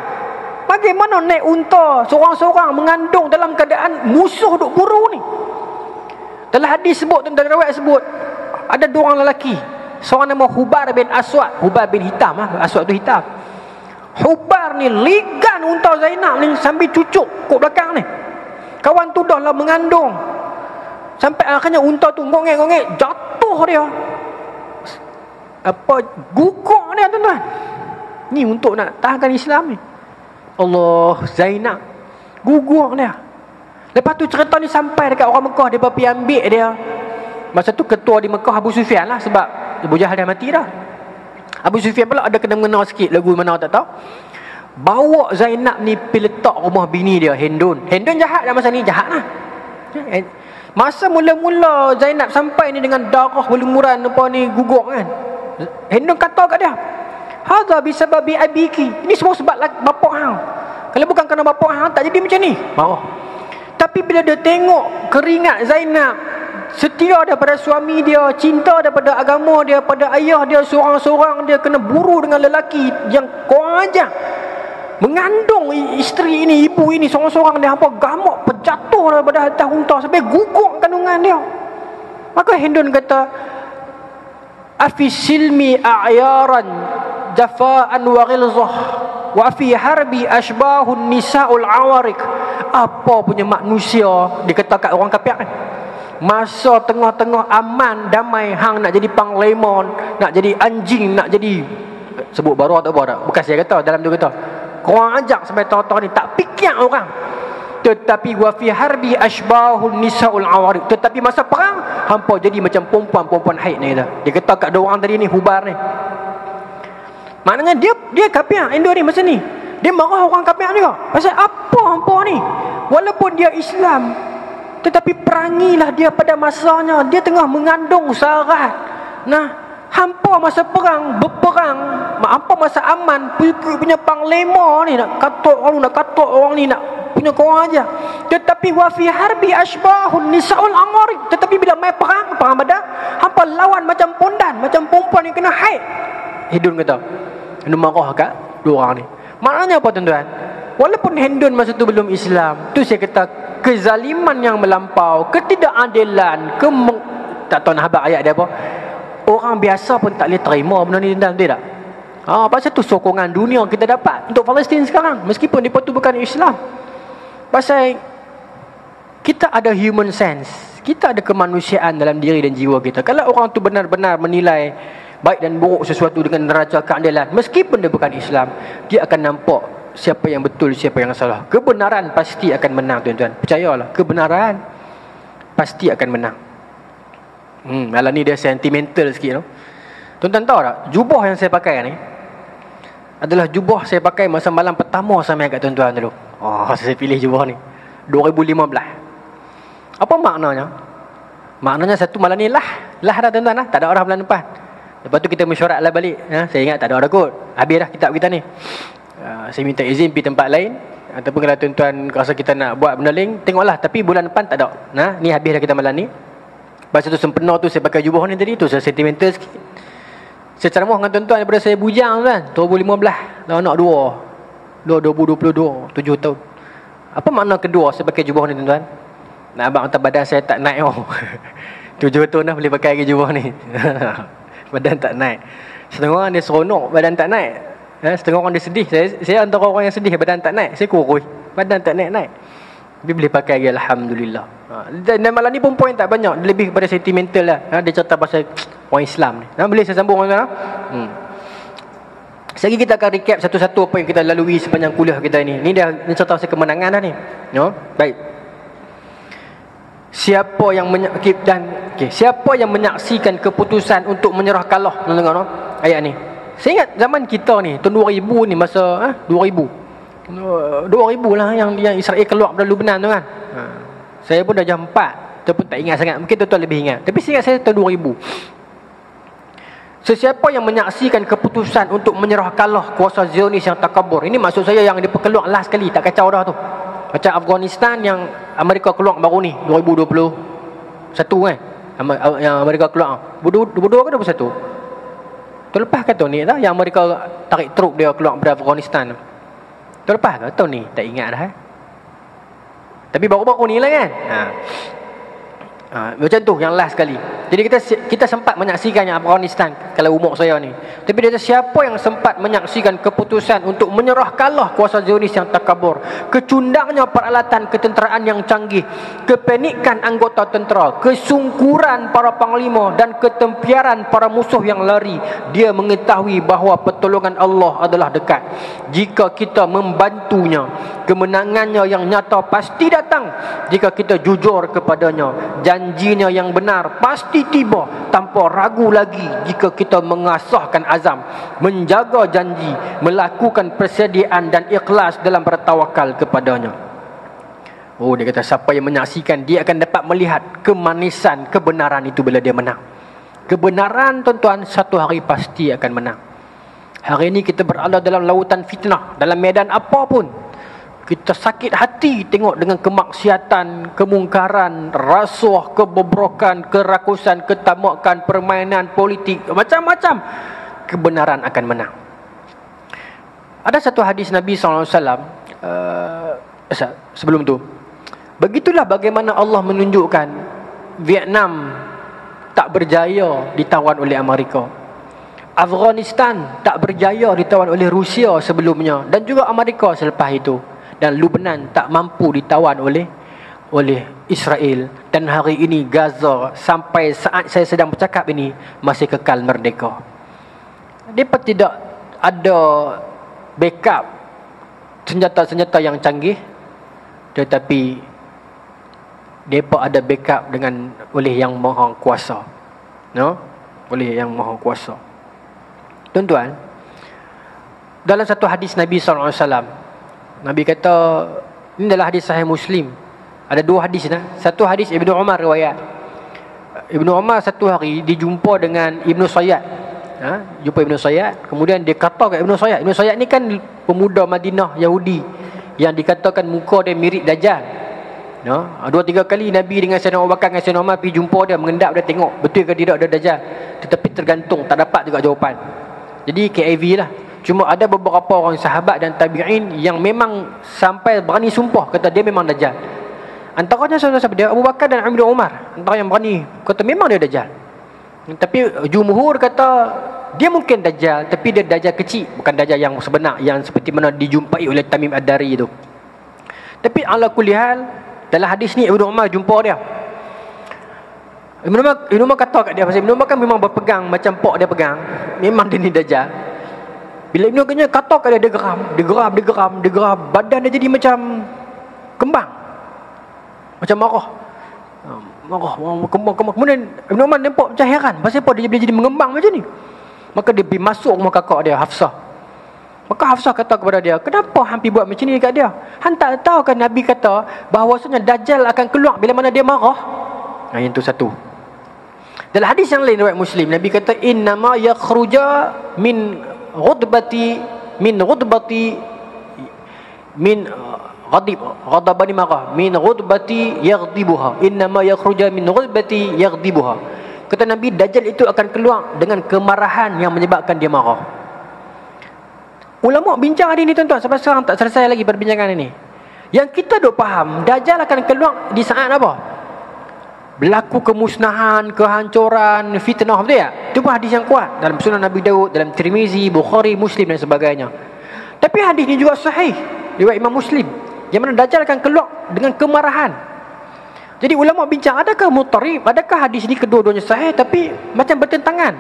Bagaimana naik unta seorang-seorang mengandung dalam keadaan musuh duk buru ni? Dalam hadis sebut, dalam riwayat sebut, ada 2 orang lelaki. Seorang nama Hubar bin Aswad. Hubar bin hitam, Aswad tu hitam. Hubar ni ligan unta Zainab ni sambil cucuk kok belakang ni. Kawan tu dah lah mengandung. Sampai akhirnya unta tu ngongek-ngongek, jatuh dia. Guguk dia, tuan-tuan. Ni untuk nak tahankan Islam ni. Allah, Zainab guguk dia. Lepas tu cerita ni sampai dekat orang Mekah, dia pergi ambil dia. Masa tu ketua di Mekah Abu Sufyan lah, sebab Abu Jahal dah mati dah. Abu Sufyan pula ada kena mengenal sikit lagu mana tak tahu. Bawa Zainab ni pergi letak rumah bini dia, Hindun. Hindun jahat dah masa ni, jahat lah. Masa mula-mula Zainab sampai ni dengan darah berlumuran apa ni, gugur kan, Hindun kata kat dia, hadza bisababi abiki, ini semua sebab bapak hang. Kalau bukan kerana bapak hang, tak jadi macam ni. Marah. Tapi bila dia tengok keringat Zainab, setia daripada suami dia, cinta daripada agama dia, pada ayah dia seorang-seorang, dia kena buru dengan lelaki yang kurang ajar, mengandung isteri ini, ibu ini seorang-seorang, dia hampa gamuk berjatuh daripada atas unta sampai gugur kandungan dia. Maka Hindun kata, afi silmi a'yaran jafa'an wa ghilzah wa fi harbi ashbahun nisa'ul awarik. Apa punya manusia, dia kata kat orang kafir kan, masa tengah-tengah aman damai, hang nak jadi panglima, nak jadi anjing, nak jadi, sebut baru tak apa dah, bukan saya kata, dalam tu kata kurang ajak sampai tahu-tahu ni tak fikir orang. Tetapi wa fi harbi ashbahun nisaul awarik, tetapi masa perang hampa jadi macam perempuan haid ni. Dia kata kat dua orang tadi ni hubar ni. Maknanya dia kafir Indo ni masa ni. Dia marah orang kafir juga. Pasal apa hampa ni? Walaupun dia Islam, tetapi perangilah dia pada masanya. Dia tengah mengandung syarat. Nah, hampa masa perang, berperang, hampa masa aman, punya panglima ni nak katuk orang ni, nak punya korang aja. Tetapi wa fi harbi ashbahun nisaul amarik, tetapi bila main perang Badar, hampa lawan macam pondan, macam perempuan yang kena haid. Hindun kata, Hindun marah kat dua orang ni. Maknanya apa tuan-tuan? Walaupun Hindun masa tu belum Islam, tu saya kata kezaliman yang melampau, ketidakadilan, tak tahu nak habaq ayat dia apa, orang biasa pun tak boleh terima benda ni, tuan-tuan, betul tak? Pasal tu sokongan dunia kita dapat untuk Palestin sekarang, meskipun dia tu bukan Islam. Pasal kita ada human sense, kita ada kemanusiaan dalam diri dan jiwa kita. Kalau orang tu benar-benar menilai baik dan buruk sesuatu dengan neraca keadilan, meskipun dia bukan Islam, dia akan nampak siapa yang betul, siapa yang salah. Kebenaran pasti akan menang, tuan-tuan. Percayalah, kebenaran pasti akan menang. Malam ni dia sentimental sikit, no? Tuan-tuan tahu tak, jubah yang saya pakai ni adalah jubah saya pakai masa malam pertama sama kat tuan-tuan dulu. Saya pilih jubah ni 2015. Apa maknanya? Maknanya satu malam ni lah dah tuan-tuan, tak ada orang bulan depan. Lepas tu kita mesyuarat lah balik. Saya ingat tak ada orang kot, habis dah kitab kita ni. Saya minta izin pergi tempat lain, ataupun kalau tuan-tuan rasa kita nak buat benda lain, tengoklah, tapi bulan depan tak ada. Ni habis dah kita malam ni. Lepas tu sempena tu saya pakai jubah ni tadi, tu saya sentimental sikit. Saya ceramah dengan tuan-tuan daripada saya bujang kan, 2015, dah anak 2022, 7 tahun. Apa makna kedua saya pakai jubah ni, tuan-tuan? Nak abang kata badan saya tak naik 7 tahun dah boleh pakai lagi jubah ni. Badan tak naik. Setengah orang dia seronok badan tak naik, setengah orang dia sedih. Saya antara orang yang sedih badan tak naik. Saya kurus, badan tak naik. Tapi boleh pakai lagi, alhamdulillah. Dan malam ni pun poin tak banyak, lebih kepada sentimental lah. Dia cerita pasal orang Islam ni. Boleh saya sambung, tuan-tuan? Sekali kita akan recap satu-satu apa yang kita lalui sepanjang kuliah kita ni. Ni dah cerita pasal kemenangan dah ni. Baik. Siapa yang siapa yang menyaksikan keputusan untuk menyerah kalah, dengar no? Ayat ni. Saya ingat zaman kita ni tahun 2000 ni, masa 2000 lah yang Israel keluar dari Lebanon tu kan. Saya pun dah jam 4, tu pun tak ingat sangat. Mungkin tuan-tuan lebih ingat. Tapi saya ingat saya tahun 2000. Sesiapa yang menyaksikan keputusan untuk menyerah kalah kuasa Zionis yang takabur. Ini maksud saya yang dia keluar last kali, tak kacau dah tu. Macam Afghanistan yang Amerika keluar baru ni 2021 kan. Yang Amerika keluar 22 ke 21? Tu lepas kata ni tak, yang Amerika tarik trup dia keluar dari Afghanistan. Tu lepas ke tahun ni? Tak ingat dah. Tapi baru-baru ni lah kan. Macam tu yang last kali. Jadi kita sempat menyaksikan yang Afghanistan kalau umur saya ni. Tapi dia kata siapa yang sempat menyaksikan keputusan untuk menyerah kalah kuasa Zionis yang takabur, kecundangnya peralatan ketenteraan yang canggih, kepanikan anggota tentera, kesungkuran para panglima dan ketempiaran para musuh yang lari, dia mengetahui bahawa pertolongan Allah adalah dekat. Jika kita membantunya, kemenangannya yang nyata pasti datang jika kita jujur kepadanya. janjinya yang benar pasti tiba tanpa ragu lagi jika kita mengasahkan azam, menjaga janji, melakukan persediaan dan ikhlas dalam bertawakal kepadanya. Oh, dia kata siapa yang menyaksikan, dia akan dapat melihat kemanisan kebenaran itu bila dia menang. Kebenaran, tuan-tuan, satu hari pasti akan menang. Hari ini kita berada dalam lautan fitnah, dalam medan apapun. Kita sakit hati tengok dengan kemaksiatan, kemungkaran, rasuah, kebobrokan, kerakusan, ketamakan, permainan politik, macam-macam. Kebenaran akan menang. Ada satu hadis Nabi SAW sebelum tu. Begitulah bagaimana Allah menunjukkan Vietnam tak berjaya ditawan oleh Amerika. Afghanistan tak berjaya ditawan oleh Rusia sebelumnya, dan juga Amerika selepas itu. Dan Lebanon tak mampu ditawan oleh Israel. Dan hari ini Gaza sampai saat saya sedang bercakap ini masih kekal merdeka. Mereka tidak ada backup senjata-senjata yang canggih, tetapi mereka ada backup oleh Yang Maha Kuasa. Oleh Yang Maha Kuasa. Tuan-tuan, dalam satu hadis Nabi SAW, Nabi kata, ini adalah hadis Sahih Muslim. Ada dua hadis. Satu hadis Ibnu Umar riwayat. Ibnu Umar satu hari dijumpa dengan Ibnu Sayyad. Jumpa Ibnu Sayyad. Kemudian dia kata kat Ibnu Sayyad. Ibnu Sayyad ni kan pemuda Madinah Yahudi yang dikatakan muka dia mirip Dajjal. Dua tiga kali Nabi dengan Sayyidina Abu Bakar dengan Sayyidina Umar pergi jumpa dia, mengendap dia, tengok betul ke tidak ada Dajjal. Tetapi tergantung, tak dapat juga jawapan. Jadi KIV lah. Cuma ada beberapa orang sahabat dan tabi'in yang memang sampai berani sumpah kata dia memang Dajjal. Antaranya sahabat dia Abu Bakar dan Ibnu Umar, antara yang berani kata memang dia Dajjal. Tapi jumhur kata dia mungkin Dajjal, tapi dia Dajjal kecil, bukan Dajjal yang sebenar, yang seperti mana dijumpai oleh Tamim Ad-Dari itu. Tapi ala kulli hal, dalam hadis ni Ibnu Umar jumpa dia. Ibnu Umar kata kat dia, pasal Ibnu Umar kan memang berpegang macam pok dia pegang, memang dia ni Dajjal. Bila Ibnu Umar kata kat dia, dia geram, badan dia jadi macam kembang, macam marah, kembang. Kemudian Ibnu Umar nampak macam heran, pasal apa dia jadi mengembang macam ni. Maka dia pergi masuk rumah kakak dia, Hafsah. Maka Hafsah kata kepada dia, kenapa hampi buat macam ni dekat dia? Han tak tahu kan Nabi kata bahawasanya Dajjal akan keluar bila mana dia marah? Yang itu satu. Dalam hadis yang lain riwayat Muslim, Nabi kata innama yakhruja min ghadabani marah min ghudbati yaghdibuha, innama yakhruja min ghudbati yaghdibuha. Kata Nabi, Dajjal itu akan keluar dengan kemarahan yang menyebabkan dia marah. Ulama bincang hari ni tuan-tuan, sampai sekarang tak selesai lagi perbincangan ini. Yang kita duk faham, Dajjal akan keluar di saat apa? Berlaku kemusnahan, kehancuran, fitnah, betul tak? Itu pun hadis yang kuat dalam Sunan Nabi Daud, dalam Tirmizi, Bukhari, Muslim dan sebagainya. Tapi hadis ni juga sahih riwayat Imam Muslim, yang mana Dajjal akan keluar dengan kemarahan. Jadi ulama bincang, adakah mutarib, adakah hadis ni kedua-duanya sahih tapi macam bertentangan.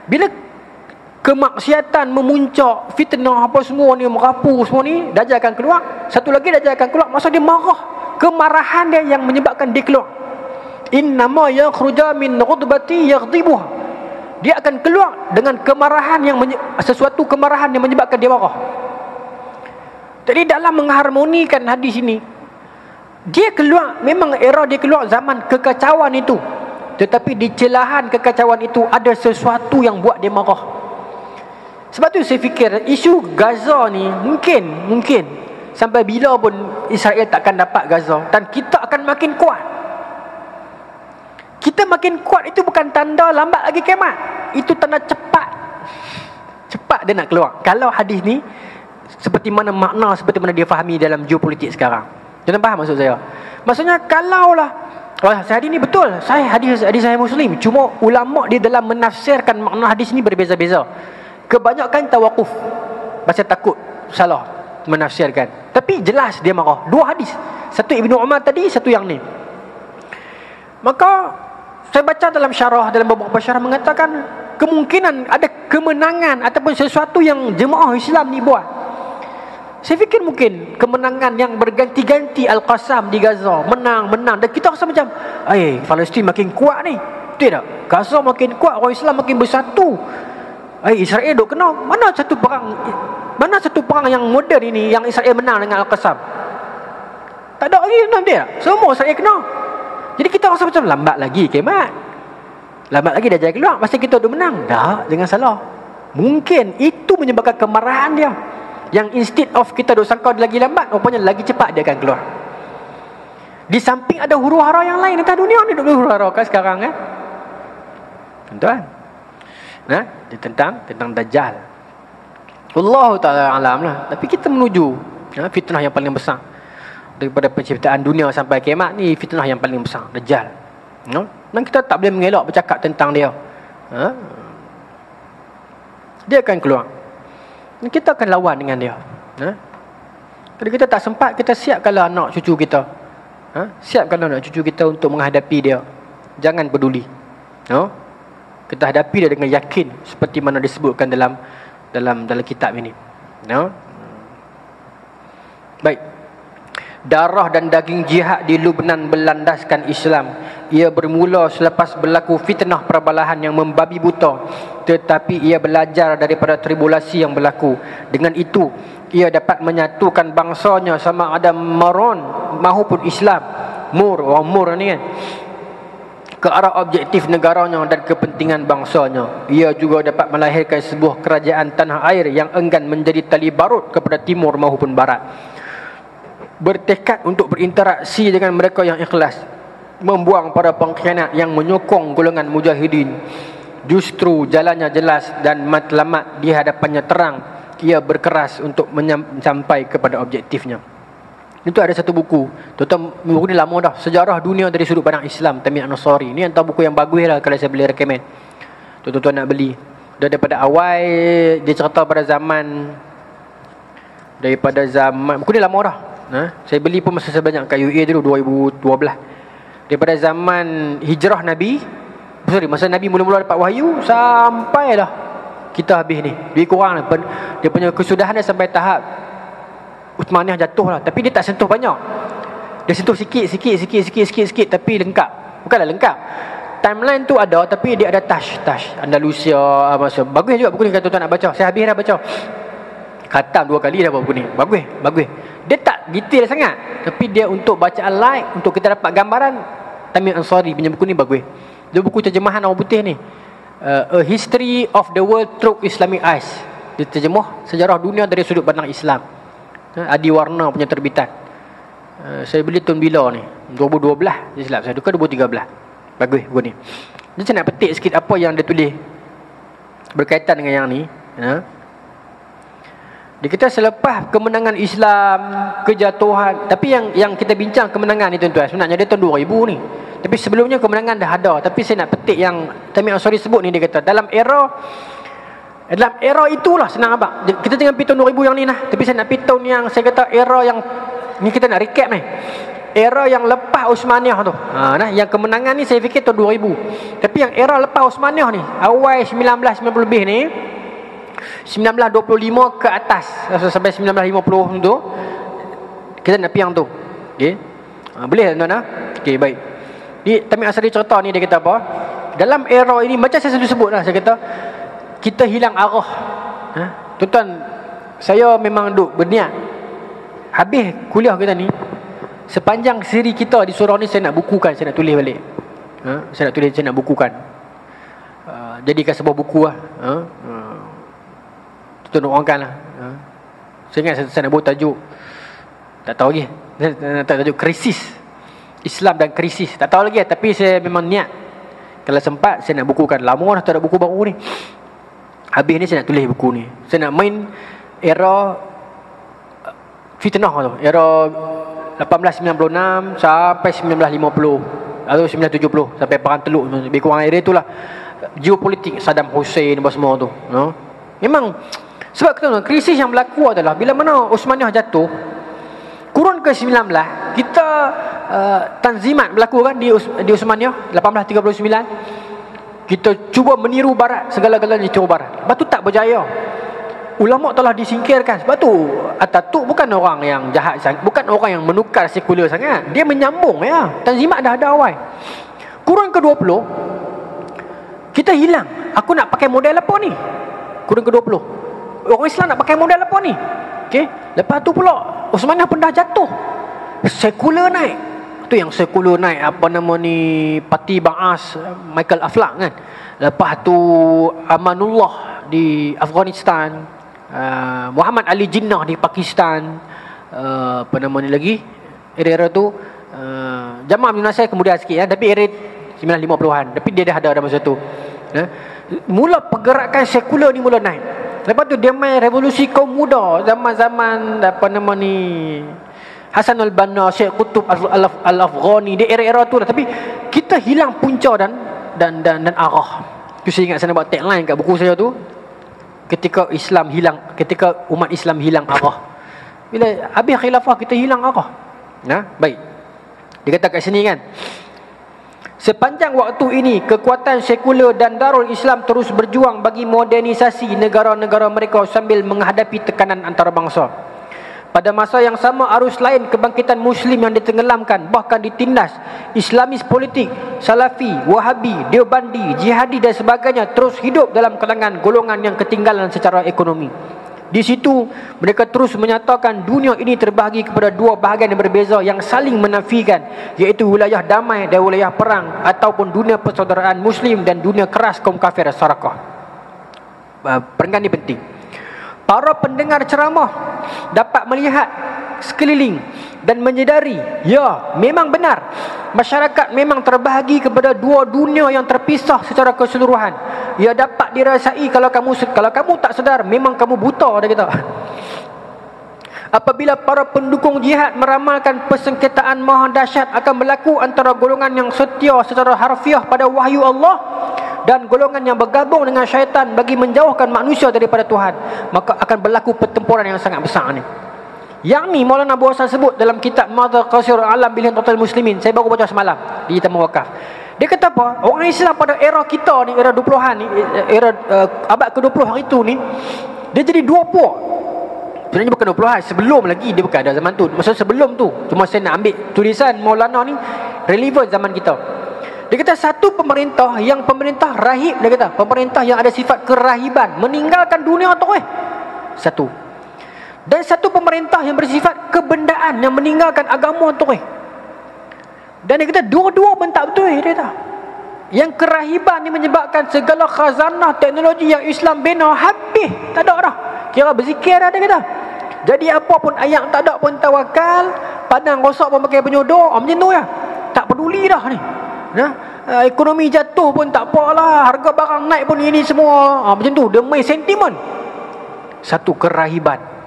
Bila kemaksiatan memuncak, fitnah apa semua ni merapu semua ni, Dajjal akan keluar. Satu lagi Dajjal akan keluar masa dia marah, kemarahan dia yang menyebabkan dia keluar. Innama yakhruja min ghudbati yaghdibuha. Dia akan keluar dengan kemarahan yang sesuatu kemarahan yang menyebabkan dia marah. Jadi dalam mengharmonikan hadis ini, dia keluar, memang era dia keluar zaman kekacauan itu, tetapi di celahan kekacauan itu ada sesuatu yang buat dia marah. Sebab tu saya fikir isu Gaza ni mungkin sampai bila pun Israel takkan dapat Gaza, dan kita akan makin kuat. Kita makin kuat itu bukan tanda lambat lagi kiamat, itu tanda cepat dia nak keluar. Kalau hadis ni seperti mana makna, seperti mana dia fahami dalam geopolitik sekarang. Jangan faham maksud saya. Maksudnya kalaulah hadis ni betul, hadis Sahih Muslim, cuma ulama di dalam menafsirkan makna hadis ni berbeza-beza. Kebanyakan tawakuf, pasal takut salah menafsirkan. Tapi jelas dia marah. Dua hadis, satu Ibnu Umar tadi, satu yang ni. Maka saya baca dalam syarah, dalam beberapa syarah mengatakan kemungkinan ada kemenangan ataupun sesuatu yang jemaah Islam ni buat. Saya fikir mungkin kemenangan yang berganti-ganti Al-Qassam di Gaza, menang, dan kita rasa macam Palestin makin kuat ni. Tidak, Gaza makin kuat, orang Islam makin bersatu. Israel duk kena. Mana satu perang yang moden ini yang Israel menang dengan Al-Qassam? Tak ada lagi menang dia. Semua Israel kena. Jadi kita rasa macam lambat lagi kemat. Lambat lagi dah jalan keluar. Masa kita duk menang. Tak, jangan salah. Mungkin itu menyebabkan kemarahan dia. Yang instead of kita duk sangka dia lagi lambat, rupanya lagi cepat dia akan keluar. Di samping ada huru-hara yang lain atas dunia ni duk huru-hara kan sekarang tuan-tuan. Tentang Dajjal. Allah Ta'ala alam lah. Tapi kita menuju fitnah yang paling besar daripada penciptaan dunia sampai kiamat ni, fitnah yang paling besar, Dajjal. Dan kita tak boleh mengelak bercakap tentang dia. Dia akan keluar. Kita akan lawan dengan dia. Kalau kita tak sempat, kita siapkanlah anak cucu kita. Siapkanlah anak cucu kita untuk menghadapi dia. Jangan peduli. Kita hadapi dia dengan yakin, seperti mana disebutkan dalam kitab ini. Baik. Darah dan daging jihad di Lubnan berlandaskan Islam. Ia bermula selepas berlaku fitnah perbalahan yang membabi buta, tetapi ia belajar daripada tribulasi yang berlaku. Dengan itu, ia dapat menyatukan bangsanya sama ada Maron maupun Islam. Orang Mur ni kan, ke arah objektif negaranya dan kepentingan bangsanya. Ia juga dapat melahirkan sebuah kerajaan tanah air yang enggan menjadi tali barut kepada timur maupun barat. Bertekad untuk berinteraksi dengan mereka yang ikhlas, membuang para pengkhianat yang menyokong golongan mujahidin. Justru jalannya jelas dan matlamat di hadapannya terang. Ia berkeras untuk sampai kepada objektifnya. Itu ada satu buku. Tuan-tuan, buku ni lama dah. Sejarah dunia dari sudut pandang Islam, Tamim An-Nasari. Ni antara buku yang bagus lah kalau saya boleh recommend. Tuan-tuan nak beli. Daripada awal dia cerita pada zaman, buku ni lama dah. Saya beli pun masa saya belajar kat UA dulu 2012. Daripada zaman hijrah Nabi, masa Nabi mula-mula dapat wahyu sampailah kita habis ni. Lebih kurang dia punya kesudahan dia sampai tahap Uthmaniyah jatuh lah. Tapi dia tak sentuh banyak. Dia sentuh sikit, tapi lengkap. Bukanlah lengkap, timeline tu ada, tapi dia ada touch Andalusia. Bagus juga buku ni kalau tuan nak baca. Saya habis dah baca. Khatam 2 kali dah buku ni. Bagus. Dia tak detail sangat, tapi dia untuk bacaan light, untuk kita dapat gambaran. Tamim Ansari punya buku ni bagus. Dia buku terjemahan orang putih ni, A History of the World Through Islamic Eyes. Dia terjemah sejarah dunia dari sudut pandang Islam. Adi Warna punya terbitan. Saya beli tahun bila ni, 2012 dia silap saya, bukan 2013. Bagus buku ni. Dia saya nak petik sikit apa yang dia tulis berkaitan dengan yang ni. Dia kata selepas kemenangan Islam, kejatuhan. Tapi yang kita bincang kemenangan ni tuan-tuan, sebenarnya dia tahun 2000 ni. Tapi sebelumnya kemenangan dah ada. Tapi saya nak petik yang Tamim Ansari sebut ni. Dia kata dalam era itulah, senang abang, kita jangan pergi tahun 2000 yang ni lah. Tapi saya nak pergi tahun yang saya kata era yang ni, kita nak recap ni, era yang lepas Uthmaniyah tu. Yang kemenangan ni saya fikir tahun 2000. Tapi yang era lepas Uthmaniyah ni, awal 1990 lebih ni, 1925 ke atas sampai 1950 tu, kita nak pergi yang tu. Okey. Boleh tuan-tuan? Okey, baik. Di Tamim Ansari cerita ni, dia kata apa? Dalam era ini, macam saya selalu sebut lah, saya kata kita hilang arah. Tuan-tuan, saya memang duk berniat habis kuliah kita ni, sepanjang siri kita di surau ni saya nak bukukan, saya nak tulis balik. Saya nak bukukan. Jadikan sebuah buku lah. Tuan orangkan lah. Saya ingat saya nak buat tajuk, tak tahu lagi, tajuk krisis Islam dan krisis, tak tahu lagi. Tapi saya memang niat, kalau sempat saya nak bukukan. Lama dah tak ada buku baru ni. Habis ni saya nak tulis buku ni. Saya nak main era fitnah tu, era 1896 sampai 1950 atau 1970, sampai Perang Teluk. Lebih kurang area tu lah. Geopolitik Saddam Hussein apa semua tu. Memang sebab kita, krisis yang berlaku adalah bila mana Uthmaniyah jatuh, kurun ke-19, kita tanzimat berlaku kan di Uthmaniyah 1839. Kita cuba meniru barat, segala-galanya ditiru barat. Lepas tu tak berjaya. ulama telah disingkirkan. Sebab tu Atatürk bukan orang yang jahat sangat, bukan orang yang menukar sekular sangat. Dia menyambung ya. Tanzimat dah ada awal. Kurun ke-20 kita hilang. Aku nak pakai model apa ni? Kurun ke-20 orang Islam nak pakai model apa ni? Okey, lepas tu pula Osmaniyah pun dah jatuh. Sekular naik. Tu yang sekular naik, apa nama ni, Parti Ba'as, Michael Aflaq kan. Lepas tu Amanullah di Afghanistan, Muhammad Ali Jinnah di Pakistan, apa nama ni lagi, era-era tu Jamal Abdul Nasir kemudian sikit ya, tapi era 1950-an, tapi dia dah ada masa tu. Mula pergerakan sekular ni mula naik. Lepas tu dia main revolusi kaum muda zaman-zaman apa nama ni, Hasan al-Banna, Syekh Qutb al-Afghani, di era-era tu lah. Tapi kita hilang punca dan arah. Tu saya ingat saya nak buat tagline kat buku saya tu. Ketika umat Islam hilang arah. Bila habis khilafah kita hilang arah. Baik. Dia kata kat sini kan, sepanjang waktu ini kekuatan sekular dan Darul Islam terus berjuang bagi modernisasi negara-negara mereka sambil menghadapi tekanan antarabangsa. Pada masa yang sama, arus lain kebangkitan Muslim yang ditenggelamkan, bahkan ditindas, Islamis politik, Salafi, Wahabi, Deobandi, Jihadi dan sebagainya terus hidup dalam kalangan golongan yang ketinggalan secara ekonomi. Di situ mereka terus menyatakan dunia ini terbahagi kepada dua bahagian yang berbeza yang saling menafikan, iaitu wilayah damai dan wilayah perang, ataupun dunia persaudaraan Muslim dan dunia keras kaum kafir Sarakah. Perenggan ini penting. Para pendengar ceramah dapat melihat sekeliling dan menyedari, ya, memang benar, masyarakat memang terbahagi kepada dua dunia yang terpisah secara keseluruhan. Ia dapat dirasai kalau kamu tak sedar, memang kamu buta, dia kata. Apabila para pendukung jihad meramalkan persengketaan maha dahsyat akan berlaku antara golongan yang setia secara harfiah pada wahyu Allah dan golongan yang bergabung dengan syaitan bagi menjauhkan manusia daripada Tuhan, maka akan berlaku pertempuran yang sangat besar ni. Yang ni Maulana Abu Hasan sebut dalam kitab Madha Qasir Alam Bilhin Total Muslimin. Saya baru baca semalam di Taman Wakaf. Dia kata apa? Orang Islam pada era kita ni, era 20-an ni, era abad ke-20 hari tu ni, dia jadi dua puak. Sebenarnya bukan 20-an, sebelum lagi, dia bukan ada zaman tu. Masa sebelum tu, cuma saya nak ambil tulisan Maulana ni relevan zaman kita. Dia kata satu pemerintah rahib, dia kata pemerintah yang ada sifat kerahiban, meninggalkan dunia tu satu. Dan satu pemerintah yang bersifat kebendaan, yang meninggalkan agama tu Dan dia kata dua-dua pun tak betul, dia kata. Yang kerahiban ni menyebabkan segala khazanah teknologi yang Islam bina habis, tak ada dah. Kira berzikir dah, dia kata. Jadi apa pun ayat tak ada pun tawakal, padang rosak pun pakai penyodor, macam tu ya. Tak peduli dah ni. Ekonomi jatuh pun tak apalah, harga barang naik pun ini semua, macam tu, demi sentimen. Satu kerahiban.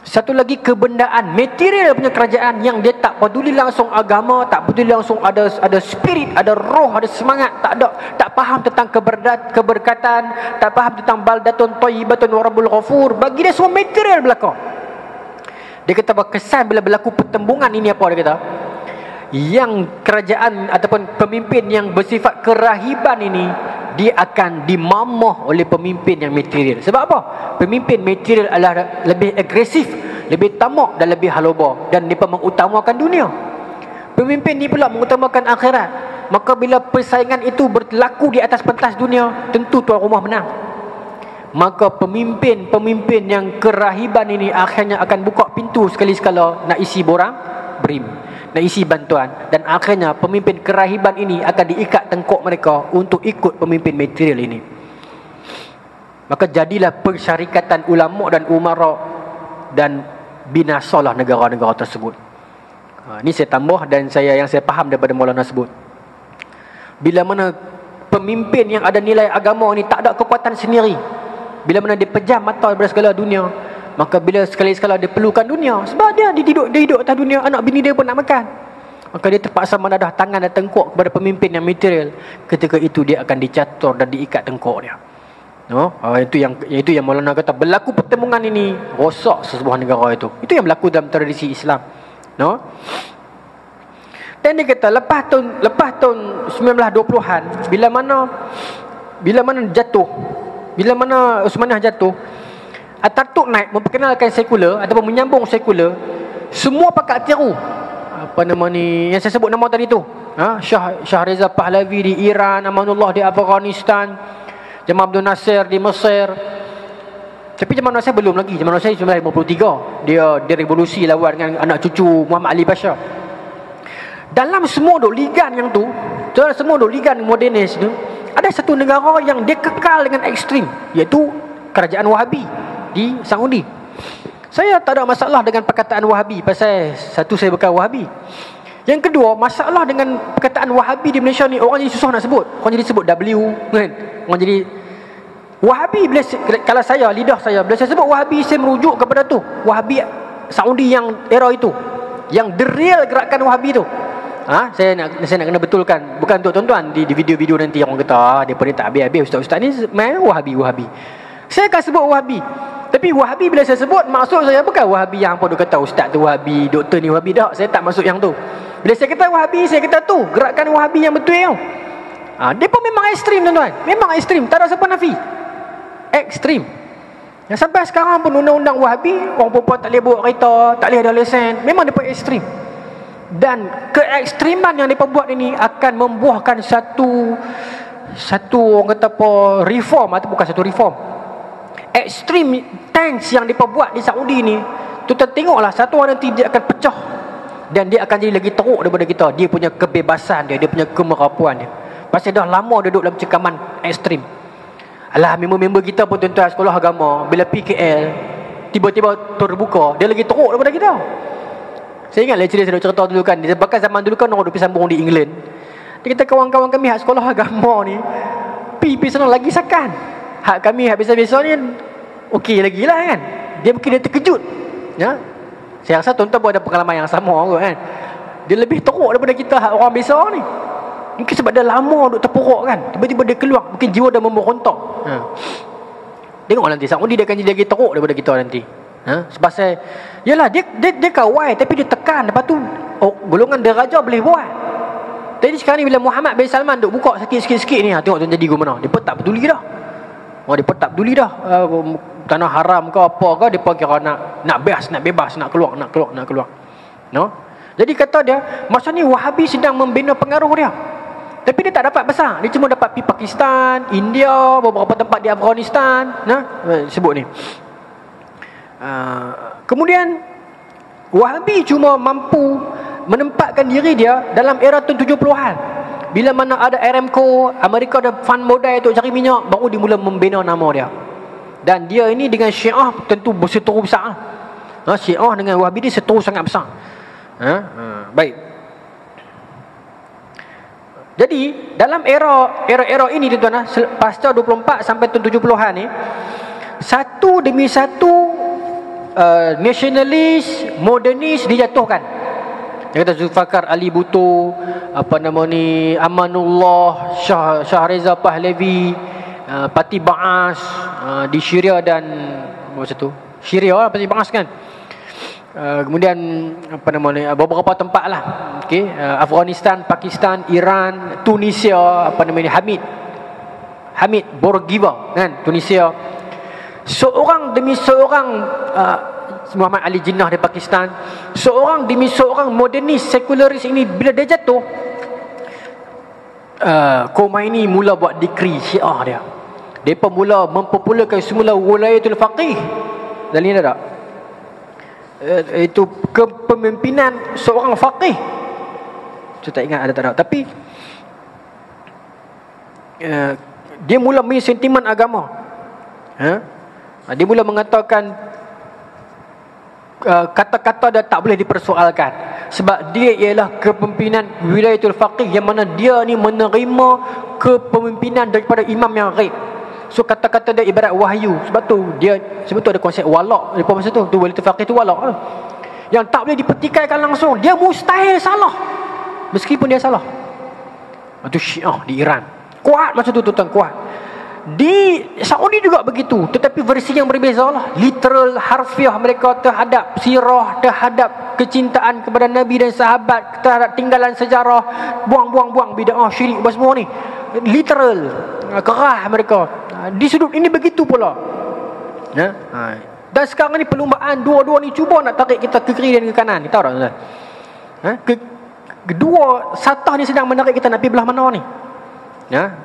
Satu lagi kebendaan, material punya kerajaan yang dia tak peduli langsung agama, tak peduli langsung ada spirit, ada roh, ada semangat, tak faham tentang keberkatan, tak faham tentang baldatun thayyibatun wa rabbul ghafur. Bagi dia semua material belaka. Dia kata berkesan bila berlaku pertembungan ini apa dia kata? Yang kerajaan ataupun pemimpin yang bersifat kerahiban ini, dia akan dimamah oleh pemimpin yang material. Sebab apa? Pemimpin material adalah lebih agresif, lebih tamak dan lebih haloba, dan dia mengutamakan dunia. Pemimpin ni pula mengutamakan akhirat. Maka bila persaingan itu berlaku di atas pentas dunia, tentu tuan rumah menang. Maka pemimpin yang kerahiban ini akhirnya akan buka pintu sekali-sekala nak isi borang BRIM, nak isi bantuan, dan akhirnya pemimpin kerahiban ini akan diikat tengkuk mereka untuk ikut pemimpin material ini. Maka jadilah persyarikatan ulama dan umara, dan binasalah negara-negara tersebut. Ini saya tambah dan yang saya faham daripada Maulana sebut. Bila mana pemimpin yang ada nilai agama ini tak ada kekuatan sendiri, bila mana dia pejam mata daripada segala dunia, maka bila sekali-sekala dia perlukan dunia, sebab dia hidup atas dunia, anak bini dia pun nak makan, maka dia terpaksa menadah tangan dan tengkuk kepada pemimpin yang material. Ketika itu dia akan dicatur dan diikat tengkuk dia. Itu yang Maulana kata berlaku pertembungan ini rosak sesebuah negara itu. Itu yang berlaku dalam tradisi Islam. Dan dia kata lepas tahun 1920-an, bila mana jatuh Bila mana Uthmaniyah jatuh, Ataturk naik memperkenalkan sekular ataupun menyambung sekular, semua pakat tiru. Apa nama ni yang saya sebut nama tadi tu, Shah Reza Pahlavi di Iran, Amanullah di Afghanistan, Jamal Abdul Nasir di Mesir. Tapi Jamal Nasir belum lagi. Jamal Nasir 1953. Dia revolusi lawan dengan anak cucu Muhammad Ali Pasha. Dalam semua ligan yang tu, dalam semua ligan modernis tu, ada satu negara yang dia kekal dengan ekstrim, iaitu kerajaan Wahabi di Saudi. Saya tak ada masalah dengan perkataan Wahabi, pasal satu, saya bukan Wahabi. Yang kedua, masalah dengan perkataan Wahabi di Malaysia ni, orang jadi susah nak sebut. Orang jadi sebut W kan. Orang jadi Wahabi. Kalau saya, lidah saya, bila saya sebut Wahabi, saya merujuk kepada tu, Wahabi Saudi yang era itu, yang the real gerakan Wahabi tu. Saya nak kena betulkan. Bukan untuk tuan-tuan di video-video nanti orang kata dia tak habis-habis, ustaz-ustaz ni main Wahabi. Saya akan sebut Wahabi. Tapi Wahabi bila saya sebut, maksud saya bukan Wahabi yang apa dia kata ustaz tu Wahabi, doktor ni Wahabi. Tak, saya tak maksud yang tu. Bila saya kata Wahabi, saya kata tu gerakan Wahabi yang betul tu. Dia pun memang ekstrim tuan-tuan. Memang ekstrim, tak ada siapa nafi. Ekstrim. Yang sampai sekarang pun undang-undang Wahabi, orang perempuan tak boleh bawa kereta, tak boleh ada lesen. Memang dia pun ekstrim. Dan keekstriman yang mereka buat ini akan membuahkan satu orang kata apa, reform, atau bukan satu reform, extreme tense yang mereka buat di Saudi ni. Kita tengoklah, satu hari nanti dia akan pecah, dan dia akan jadi lagi teruk daripada kita. Dia punya kebebasan dia punya kemerapuan dia, pasal dah lama dia duduk dalam cekaman ekstrim. Alah, member-member kita pun tuan-tuan sekolah agama, bila PKL tiba-tiba terbuka, dia lagi teruk daripada kita. Saya ingat lecturer saya cerita dulu kan, bahkan zaman dulu kan orang duduk sambung di England. Dia kata kawan-kawan kami hak sekolah agama ni pergi sana lagi sakan. Hak kami hak biasa-biasa ni okey lagi lah kan. Dia mungkin dia terkejut ya? Saya rasa tuan-tuan pun ada pengalaman yang sama kot kan. Dia lebih teruk daripada kita hak orang biasa ni. Mungkin sebab dah lama duduk terpuruk kan, tiba-tiba dia keluar, mungkin jiwa dah memberontak. Tengok nanti Saudi dia akan jadi lagi teruk daripada kita nanti. Sebab saya, yalah dia kawai tapi dia tekan. Lepas tu golongan deraja boleh buat. Jadi sekarang ni bila Muhammad bin Salman duk buka sikit-sikit ni, tengok tuan jadi ke mana. Dia pun tak peduli dah. Dia pun tak peduli dah. Tanah haram ke apa ke, dia pun kira nak bebas, nak keluar. No? Jadi kata dia, masa ni Wahabi sedang membina pengaruh dia. Tapi dia tak dapat besar. Dia cuma dapat pergi Pakistan, India, beberapa tempat di Afghanistan. Sebut ni. Kemudian Wahabi cuma mampu menempatkan diri dia dalam era tahun 70-an. Bila mana ada Aramco, Amerika ada fund modal untuk cari minyak, baru dia mula membina nama dia. Dan dia ini dengan Syiah tentu berseteru besar. Syiah dengan Wahabi dia seteru sangat besar. Baik. Jadi dalam era ini tuan-tuan, pasca 24 sampai tahun 70-an ni, satu demi satu nasionalis, modernis dijatuhkan. Dia kata Zulfikar Ali Bhutto, Amanullah, Shah Reza Pahlavi, Parti Baas di Syria dan Syria lah, Parti Baas kan. Kemudian beberapa tempat lah, Afghanistan, Pakistan, Iran, Tunisia, Hamid Bourguiba kan, Tunisia. Seorang demi seorang, Muhammad Ali Jinnah di Pakistan, seorang demi seorang modernis sekularis ini, bila dia jatuh, Khomeini mula buat dekri Syiah dia. Mereka mula mempopularkan semula walayatul faqih. Dan ini ada tak? Itu kepemimpinan seorang faqih. Saya tak ingat ada tak ada. Tapi dia mula punya sentimen agama. Dia mula mengatakan kata-kata dia tak boleh dipersoalkan, sebab dia ialah kepemimpinan wilayatul faqih, yang mana dia ni menerima kepemimpinan daripada imam yang ghaib. So kata-kata dia ibarat wahyu. Sebab tu ada konsep walak di masa tu wilayatul faqih tu walak yang tak boleh dipertikaikan langsung. Dia mustahil salah meskipun dia salah. Itu Syiah di Iran kuat masa tu tuan, kuat. Di Saudi juga begitu, tetapi versi yang berbeza lah. Literal harfiah mereka terhadap sirah, terhadap kecintaan kepada Nabi dan sahabat, terhadap tinggalan sejarah, buang bid'ah, syirik, semua ni literal, kerah mereka. Di sudut ini begitu pula. Dan sekarang ni perlumbaan dua-dua ni cuba nak tarik kita ke kiri dan ke kanan. Tahu tak tuan? Kedua satah ni sedang menarik kita nak pergi belah mana ni.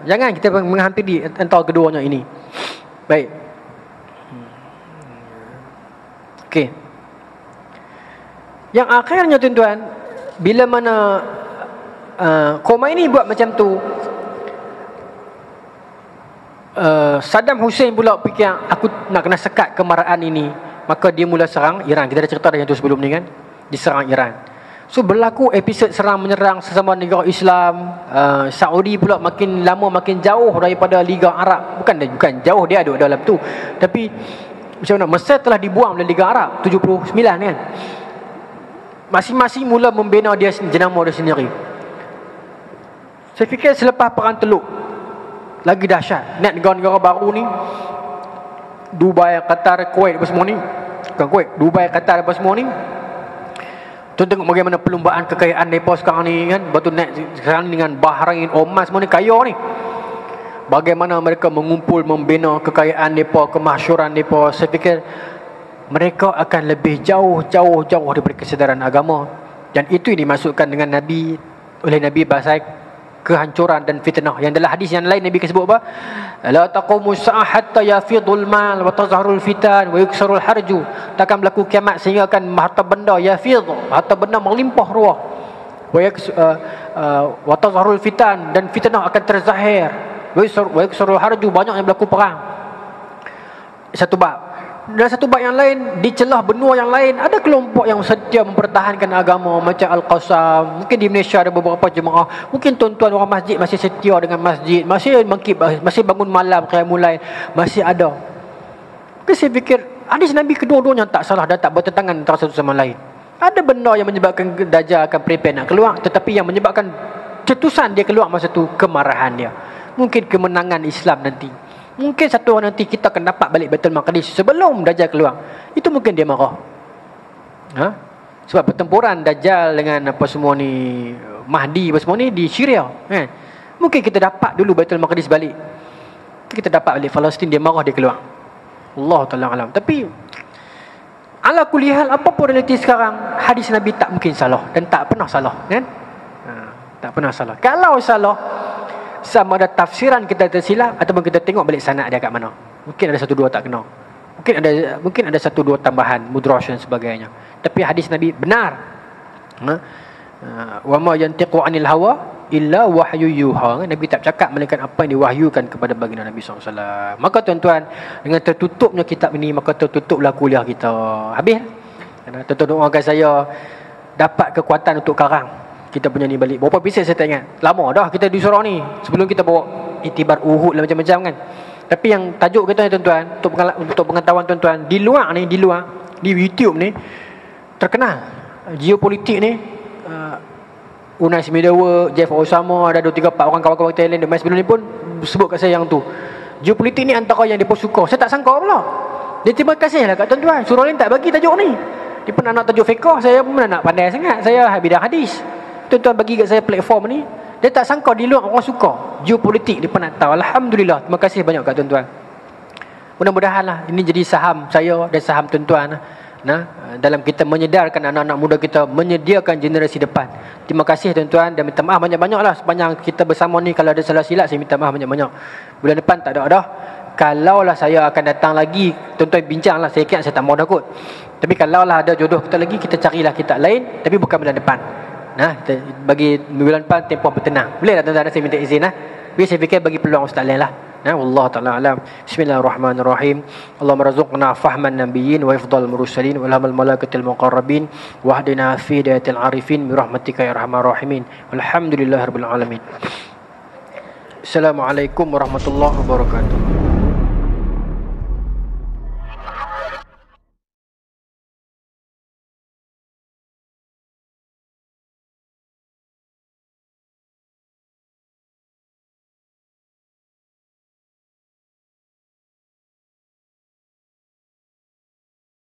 Jangan kita menghampiri antara keduanya ini. Baik. Okey. Yang akhirnya tuan-tuan, bila mana Khomeini buat macam tu, Saddam Hussein pula fikir aku nak kena sekat kemarahan ini, maka dia mula serang Iran. Kita dah cerita dah yang tu sebelum ni kan, diserang Iran. So berlaku episod serang menyerang sesama negara Islam. Saudi pula makin lama makin jauh daripada Liga Arab. Bukan jauh, dia ada dalam tu. Tapi macam mana, Mesir telah dibuang dari Liga Arab 79 kan. Masing-masing mula membina dia jenama dia sendiri. Saya fikir selepas perang Teluk lagi dahsyat. Negara-negara baru ni, Dubai, Qatar, Kuwait apa semua ni. Bukan Kuwait, Dubai, Qatar apa semua ni. Tuan tengok bagaimana perlumbaan kekayaan mereka sekarang ni kan. Betul naik sekarang ni dengan Bahrain, Oman semua ni kaya ni. Bagaimana mereka mengumpul, membina kekayaan mereka, kemasyhuran mereka. Saya fikir mereka akan lebih jauh daripada kesedaran agama. Dan itu yang dimasukkan dengan Nabi, oleh Nabi bahasa kehancuran dan fitnah. Yang dalam hadis yang lain Nabi sebut apa? La taqumu sa'ah hatta yafidul mal wa tazharul fitan wa yuksarul harju. Takkan berlaku kiamat sehingga akan harta benda yafid, harta benda melimpah ruah. Wa tazharul fitan, dan fitnah akan terzahir. Wa yuksarul harju, banyak yang berlaku perang. Satu bab. Dan satu bab yang lain, di celah benua yang lain ada kelompok yang setia mempertahankan agama macam Al-Qassam. Mungkin di Malaysia ada beberapa jemaah. Mungkin tuan-tuan orang masjid masih setia dengan masjid, masih bangun malam qiyamul lail, masih ada. Maka saya fikir hadis Nabi kedua-duanya tak salah dan tak bertentangan antara satu sama lain. Ada benda yang menyebabkan Dajjal akan prepare nak keluar, tetapi yang menyebabkan cetusan dia keluar masa tu kemarahan dia. Mungkin kemenangan Islam nanti. Mungkin satu hari nanti kita akan dapat balik Baitul Maqdis sebelum Dajjal keluar. Itu mungkin dia marah. Sebab pertempuran Dajjal dengan apa semua ni, Mahdi apa semua ni di Syria kan. Mungkin kita dapat dulu Baitul Maqdis balik. Kita dapat balik Palestin, dia marah, dia keluar. Allah Ta'ala alam. Tapi ala kulli hal, apapun realiti sekarang, hadis Nabi tak mungkin salah dan tak pernah salah kan. Tak pernah salah. Kalau salah, sama ada tafsiran kita tersilap ataupun kita tengok balik sanad dia kat mana. Mungkin ada satu dua tak kena. Mungkin ada satu dua tambahan mudrash dan sebagainya. Tapi hadis Nabi benar. Wa ma yantiqu 'anil hawa illa wahyu yuha. Nabi tak cakap melainkan apa yang diwahyukan kepada baginda Nabi SAW. Maka tuan-tuan, dengan tertutupnya kitab ini, maka tertutuplah kuliah kita. Habis. Tuan-tuan doakan saya dapat kekuatan untuk karang kita punya ni balik. Berapa episod saya tak ingat. Lama dah kita di surau ni. Sebelum kita bawa itibar Uhud lah macam-macam kan. Tapi yang tajuk kita ni tuan-tuan, untuk pengetahuan tuan-tuan, di luar di YouTube ni terkenal geopolitik ni. Unai Smidawa, Jeff Osama, ada 2-3-4 orang kawan-kawan Thailand dan sebelum ni pun sebut kat saya yang tu. Geopolitik ni antara yang mereka suka. Saya tak sangka pula. Dia terima kasih lah kat tuan-tuan. Surau lain tak bagi tajuk ni. Dia pernah nak tajuk fiqh, saya pun nak pandai sangat. Saya bidang hadis. Tuan-tuan bagi kat saya platform ni, dia tak sangka di luar orang suka geopolitik, dia pun nak tahu. Alhamdulillah, terima kasih banyak kat tuan-tuan. Mudah-mudahan lah ini jadi saham saya dan saham tuan-tuan dalam kita menyedarkan anak-anak muda kita, menyediakan generasi depan. Terima kasih tuan-tuan dan minta maaf banyak-banyak lah sepanjang kita bersama ni. Kalau ada salah silap, saya minta maaf banyak-banyak. Bulan depan tak ada dah. Kalaulah saya akan datang lagi, tuan-tuan bincang lah. Saya kira saya tak mau dah kot. Tapi kalaulah ada jodoh kita lagi, kita carilah kitab lain, tapi bukan bulan depan. Kita bagi bulan depan tempoh bertenang. Boleh tak tuan-tuan, saya minta izin Tapi saya fikir bagi peluang ustaz lain lah. Wallahu ta'ala alam. Bismillahirrahmanirrahim. Allahumma razuqna fahman nabiyyin wa ifdal mursalin wa ilhamal malaikatil muqarrabin wa hdina fi hidayatil arifin bi rahmatika ya arhamar rahimin. Walhamdulillahirabbil alamin. Assalamualaikum warahmatullahi wabarakatuh.